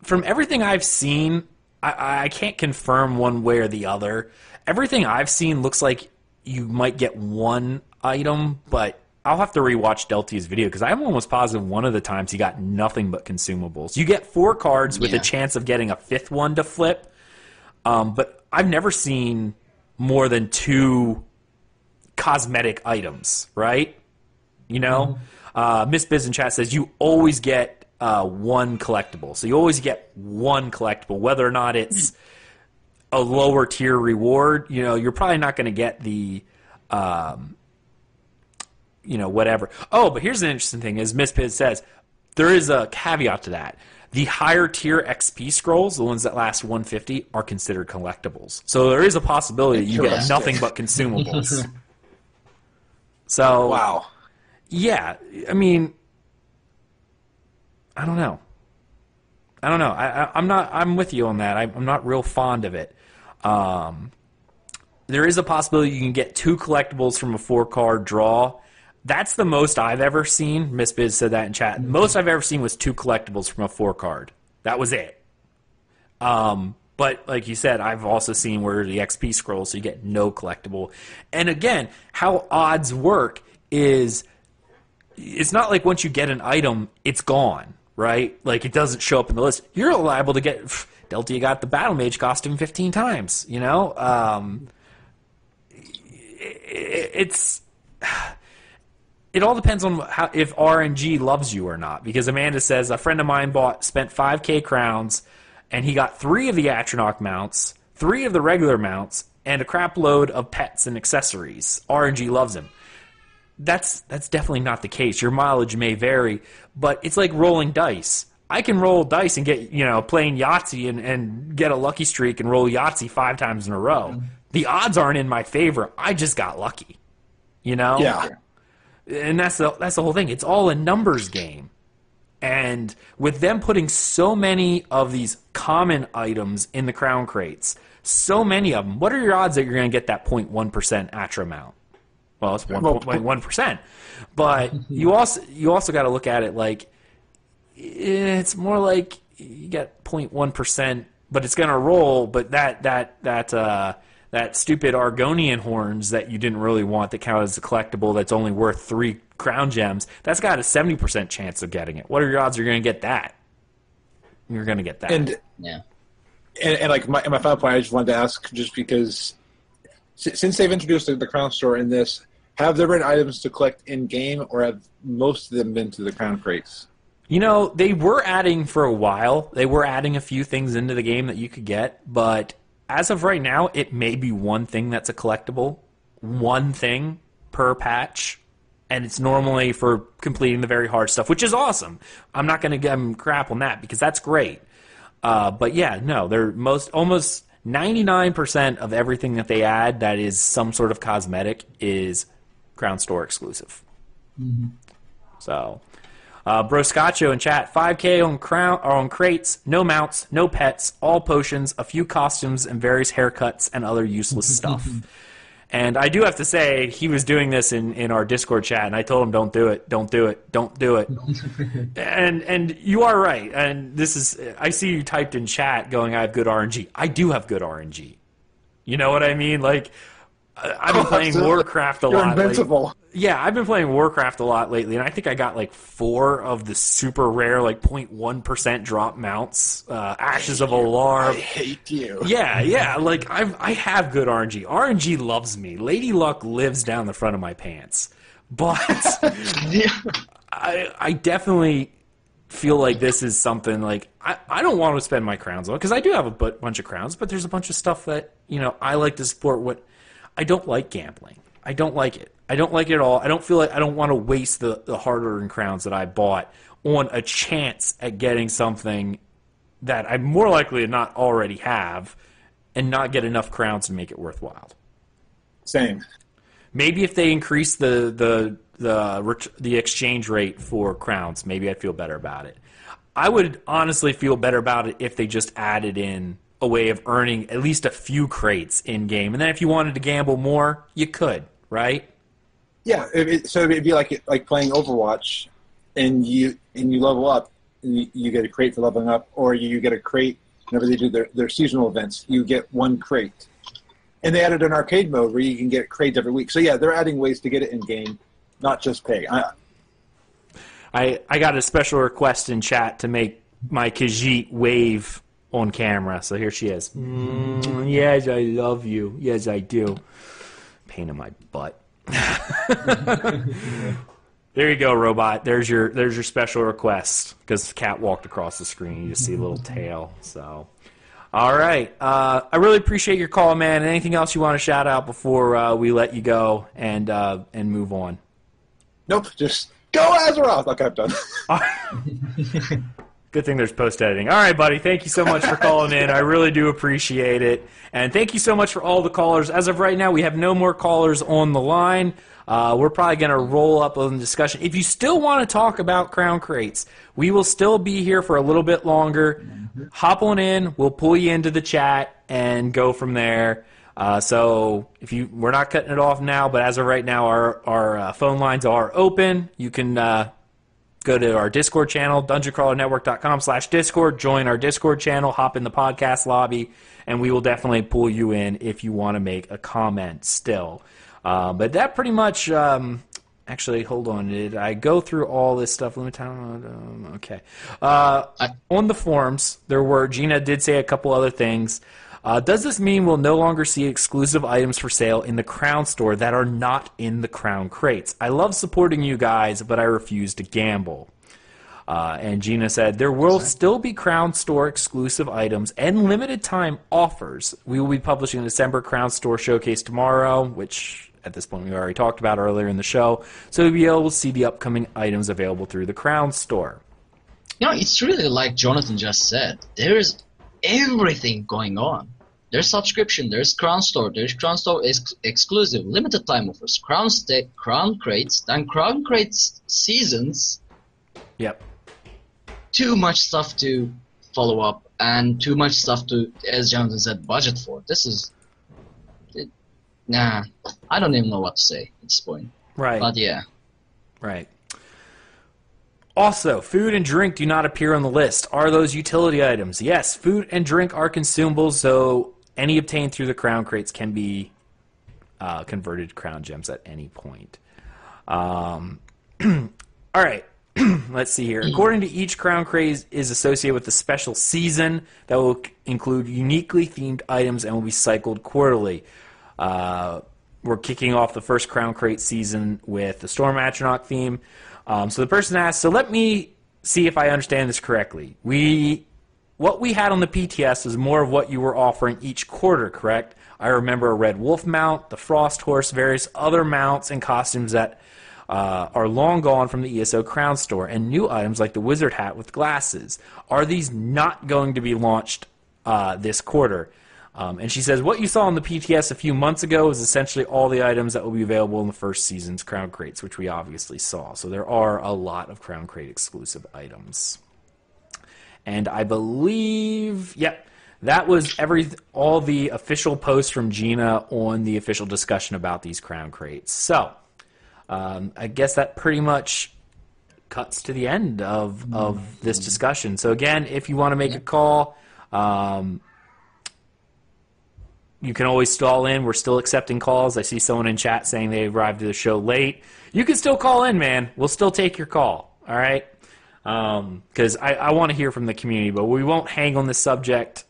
From everything I've seen, I can't confirm one way or the other. Everything I've seen looks like you might get one item, but I'll have to rewatch Deltia's video because I'm almost positive one of the times he got nothing but consumables. You get 4 cards with a chance of getting a 5th one to flip, but I've never seen more than 2 cosmetic items, right? You know? Miss Biz in chat says you always get 1 collectible. So you always get 1 collectible, whether or not it's a lower tier reward. You know, you're probably not going to get the... you know, whatever. Oh, but here's an interesting thing, as Miss Piz says, there is a caveat to that. The higher tier XP scrolls, the ones that last 150, are considered collectibles. So there is a possibility you get nothing but consumables. So, wow. Yeah, I mean, I don't know. I'm with you on that. I'm not real fond of it. There is a possibility you can get 2 collectibles from a 4-card draw. That's the most I've ever seen. Miss Biz said that in chat. Most I've ever seen was 2 collectibles from a 4-card. That was it. But like you said, I've also seen where the XP scrolls, so you get no collectible. And again, how odds work is it's not like once you get an item, it's gone, right? Like it doesn't show up in the list. You're liable to get Deltia got the Battle Mage costume 15 times, you know? It all depends on if RNG loves you or not. Because Amanda says, a friend of mine spent 5k crowns, and he got 3 of the Atronach mounts, 3 of the regular mounts, and a crap load of pets and accessories. RNG loves him. That's definitely not the case. Your mileage may vary, but it's like rolling dice. I can roll dice and get, you know, playing Yahtzee and get a lucky streak and roll Yahtzee 5 times in a row. The odds aren't in my favor. I just got lucky. You know? Yeah. And that's the whole thing. It's all a numbers game. And with them putting so many of these common items in the crown crates, so many of them, what are your odds that you're going to get that 0.1% Atra mount? Well, it's 1.1%. But you also got to look at it like it's more like you get 0.1%, but it's going to roll, but that stupid Argonian horns that you didn't really want that count as a collectible that's only worth 3 crown gems, that's got a 70% chance of getting it. What are your odds you're going to get that? You're going to get that. And like my final point, I just wanted to ask, just because since they've introduced the crown store in this, have there been items to collect in-game, or have most of them been to the crown crates? You know, they were adding for a while. They were adding a few things into the game that you could get, but as of right now, it may be one thing that's a collectible, one thing per patch, and it's normally for completing the very hard stuff, which is awesome. I'm not going to give them crap on that because that's great. But yeah, no, they're almost 99% of everything that they add that is some sort of cosmetic is Crown Store exclusive. Mm-hmm. So, Broscaccio in chat, 5k on crates, no mounts, no pets, all potions, a few costumes, and various haircuts and other useless stuff. And I do have to say, he was doing this in our Discord chat, and I told him, don't do it, don't do it, don't do it. and you are right. And this is, I see you typed in chat going, I have good RNG. I do have good RNG. You know what I mean? Like, I've been playing Warcraft a lot. You're invincible. Like, yeah, I've been playing Warcraft a lot lately, and I think I got like 4 of the super rare, like 0.1% drop mounts. Ashes of Alarm. I hate you. Yeah. Like I have good RNG. RNG loves me. Lady Luck lives down the front of my pants. But I definitely feel like this is something like I don't want to spend my crowns on, because I do have a bunch of crowns, but there's a bunch of stuff that, you know, I like to support. What I don't like gambling. I don't like it. I don't like it at all. I don't feel like I don't want to waste the hard-earned crowns that I bought on a chance at getting something that I'm more likely to not already have and not get enough crowns to make it worthwhile. Same. Maybe if they increase the exchange rate for crowns, maybe I'd feel better about it. I would honestly feel better about it if they just added in a way of earning at least a few crates in-game. And then if you wanted to gamble more, you could, right? Yeah, so it'd be like playing Overwatch, and you level up, and you get a crate for leveling up, or you get a crate whenever they do their seasonal events. You get 1 crate. And they added an arcade mode where you can get crates every week. So yeah, they're adding ways to get it in game, not just pay. I got a special request in chat to make my Khajiit wave on camera, so here she is. Yes, I love you. Yes, I do. Pain in my butt. There you go, robot. There's your special request, because the cat walked across the screen. You just see a little tail. So, all right. I really appreciate your call, man. Anything else you want to shout out before we let you go and move on? Nope. Just go Azeroth. Okay, I'm done. Good thing there's post-editing. All right, buddy. Thank you so much for calling in. I really do appreciate it. And thank you so much for all the callers. As of right now, we have no more callers on the line. We're probably going to roll up on the discussion. If you still want to talk about Crown Crates, we will still be here for a little bit longer. Hop on in. We'll pull you into the chat and go from there. So we're not cutting it off now, but as of right now, our phone lines are open. You can go to our Discord channel, dungeoncrawlernetwork.com/Discord, join our Discord channel, hop in the podcast lobby, and we will definitely pull you in if you want to make a comment still. But that pretty much, actually, hold on, did I go through all this stuff? Okay. On the forums, Gina did say a couple other things. Does this mean we'll no longer see exclusive items for sale in the Crown Store that are not in the Crown Crates? I love supporting you guys, but I refuse to gamble. And Gina said, there will still be Crown Store exclusive items and limited time offers. We will be publishing a December Crown Store Showcase tomorrow, which at this point we already talked about earlier in the show. So you'll be able to see the upcoming items available through the Crown Store. It's really like Jonathan just said. There's everything going on. There's subscription, there's Crown Store exclusive, limited time offers, Crown Crates, then Crown Crates seasons. Yep. Too much stuff to follow up, and too much stuff to, as Jonathan said, budget for. I don't even know what to say at this point. Right. But yeah. Right. Also, food and drink do not appear on the list. Are those utility items? Yes, food and drink are consumables, so any obtained through the Crown Crates can be converted to Crown Gems at any point. All right, let's see here. According to each Crown Crate is associated with a special season that will include uniquely themed items and will be cycled quarterly. We're kicking off the first Crown Crate season with the Storm Atronach theme. So the person asked, so let me see if I understand this correctly. What we had on the PTS is more of what you were offering each quarter, correct? I remember a Red Wolf mount, the Frost Horse, various other mounts and costumes that are long gone from the ESO Crown Store, and new items like the Wizard Hat with glasses. Are these not going to be launched this quarter? And she says, what you saw on the PTS a few months ago is essentially all the items that will be available in the first season's Crown Crates, which we obviously saw. So there are a lot of Crown Crate exclusive items. And I believe, that was all the official posts from Gina on the official discussion about these Crown Crates. So I guess that pretty much cuts to the end of this discussion. So again, if you want to make a call, you can always stall in. We're still accepting calls. I see someone in chat saying they arrived to the show late. You can still call in, man. We'll still take your call, all right? Because I want to hear from the community, but we won't hang on this subject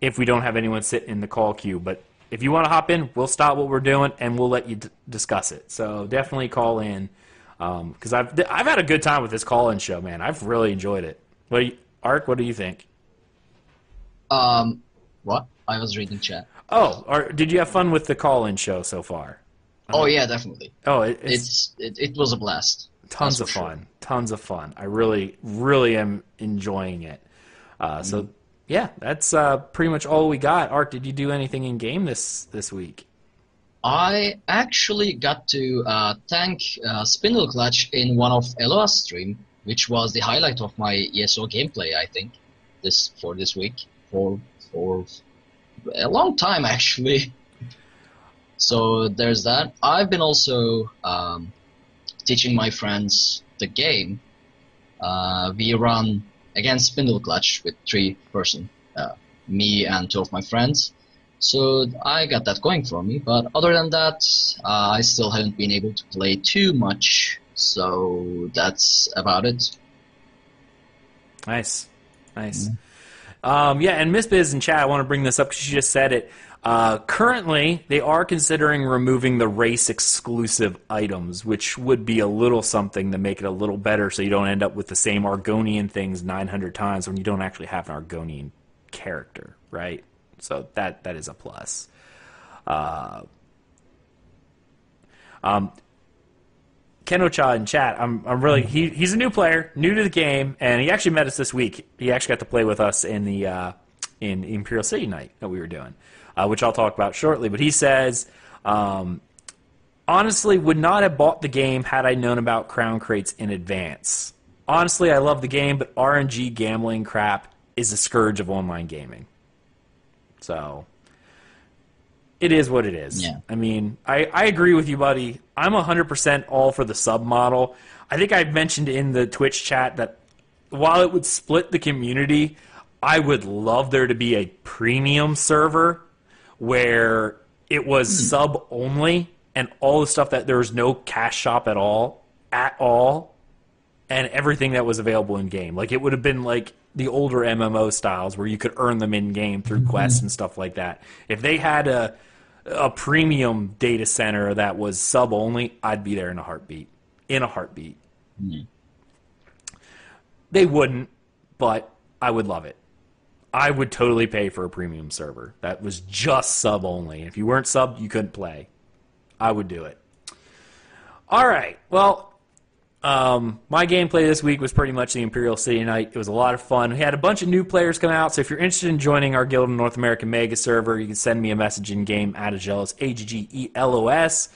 if we don't have anyone sit in the call queue. But if you want to hop in, we'll stop what we're doing, and we'll let you discuss it. So definitely call in, because I've had a good time with this call-in show, man. I've really enjoyed it. Ark, what do you think? What? I was reading chat. Oh, did you have fun with the call-in show so far? Oh yeah, definitely. Oh, it was a blast. Tons of fun. Tons of fun. I really, really am enjoying it. So yeah, that's pretty much all we got. Art, did you do anything in game this week? I actually got to thank Spindle Clutch in one of Eloa's stream, which was the highlight of my ESO gameplay. I think this week for a long time actually. So there's that. I've been also teaching my friends the game. We run against Spindle Clutch with 3 person, me and 2 of my friends, So I got that going for me, but other than that, I still haven't been able to play too much, so that's about it. Nice. Yeah, and Miss Biz in chat, I want to bring this up because she just said it. Currently, they are considering removing the race-exclusive items, which would be a little something to make it a little better so you don't end up with the same Argonian things 900 times when you don't actually have an Argonian character, right? So that is a plus. Kenocha in chat, I'm really he's a new player, new to the game, and he actually met us this week. He actually got to play with us in the in Imperial City night that we were doing, which I'll talk about shortly. But he says, honestly, would not have bought the game had I known about crown crates in advance. Honestly, I love the game, but RNG gambling crap is a scourge of online gaming. So it is what it is. Yeah. I mean, I agree with you, buddy. I'm 100% all for the sub model. I think I mentioned in the Twitch chat that while it would split the community, I would love there to be a premium server where it was sub only and all the stuff that there was no cash shop at all, and everything that was available in game. Like it would have been like the older MMO styles where you could earn them in game through quests and stuff like that. If they had a premium data center that was sub only, I'd be there in a heartbeat. They wouldn't, but I would love it. I would totally pay for a premium server that was just sub only. If you weren't sub, you couldn't play. I would do it. All right. Well, my gameplay this week was pretty much the Imperial City night. It was a lot of fun. We had a bunch of new players come out, so if you're interested in joining our Guild of North American Mega server, you can send me a message in-game at Aggelos, Aggelos.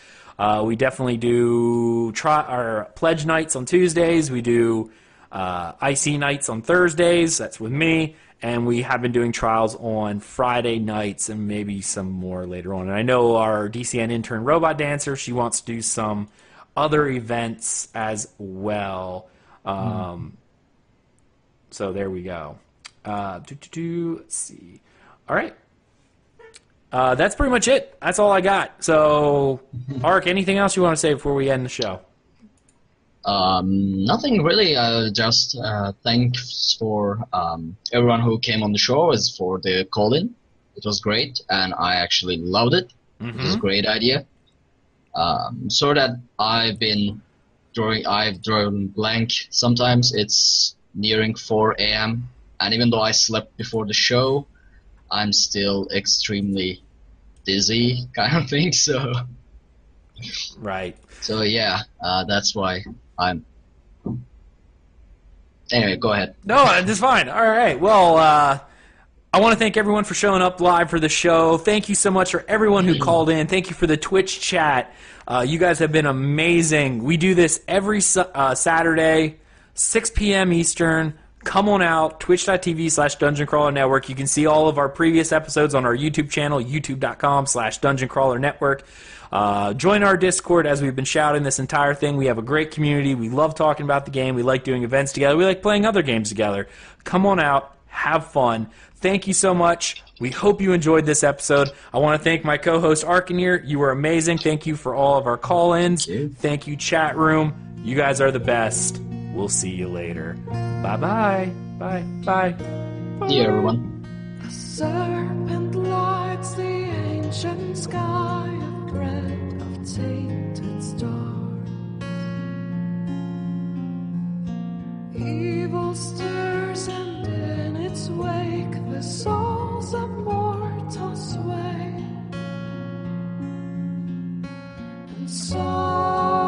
We definitely do our pledge nights on Tuesdays. We do IC nights on Thursdays. That's with me. And we have been doing trials on Friday nights and maybe some more later on. And I know our DCN intern Robot Dancer, she wants to do some other events as well. So there we go. Let's see. All right. That's pretty much it. That's all I got. So, Ark, anything else you want to say before we end the show? Nothing really. Just thanks for everyone who came on the show as for the call-in. It was great, and I actually loved it. It was a great idea. So that I've drawn blank. Sometimes it's nearing 4 a.m. and even though I slept before the show, I'm still extremely dizzy, kind of thing. So, right. So yeah, that's why I'm. Anyway, go ahead. No, that's fine. All right. Well, I want to thank everyone for showing up live for the show. Thank you so much for everyone who called in. Thank you for the Twitch chat. You guys have been amazing. We do this every Saturday, 6 p.m. Eastern. Come on out, twitch.tv/Dungeon Crawler Network. You can see all of our previous episodes on our YouTube channel, youtube.com/Dungeon Crawler Network. Join our Discord as we've been shouting this entire thing. We have a great community. We love talking about the game. We like doing events together. We like playing other games together. Come on out. Have fun. Thank you so much. We hope you enjoyed this episode. I want to thank my co-host Arkhaniir. You were amazing. Thank you for all of our call-ins. Thank you, chat room. You guys are the best. We'll see you later. Bye-bye. Bye. Bye. See you, everyone. A serpent lights the ancient sky of dread of tainted stars. Evil stirs and in its wake the souls of mortals sway. And sorrow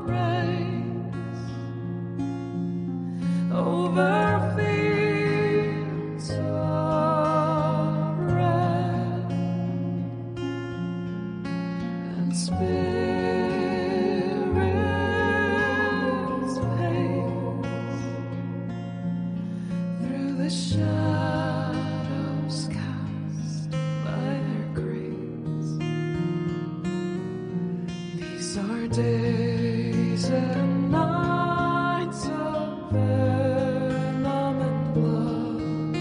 reigns over fields of red and spirits pace through the shadows cast by their graves. These are days and nights of venom and blood.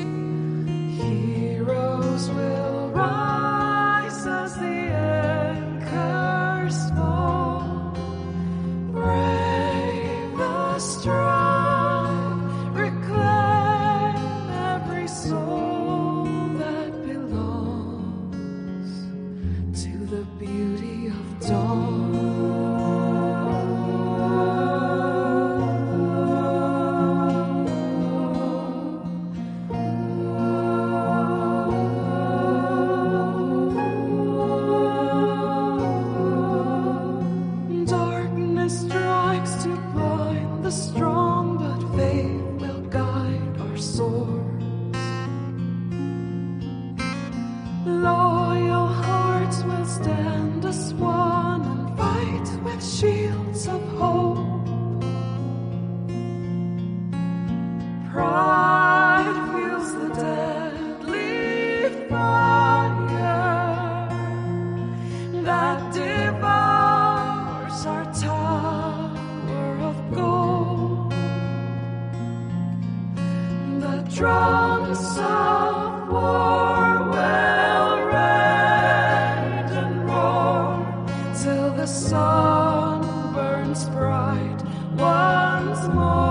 fire that devours our tower of gold. The drums of war will rend and roar till the sun burns bright once more.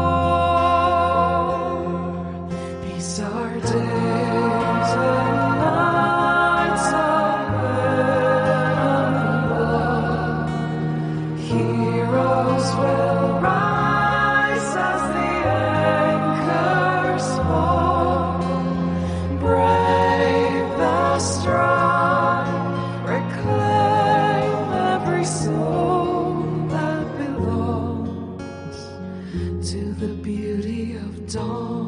These are days and nights of blood. Heroes will rise as the anchors fall. Brave the strong, reclaim every soul that belongs to the beauty of dawn.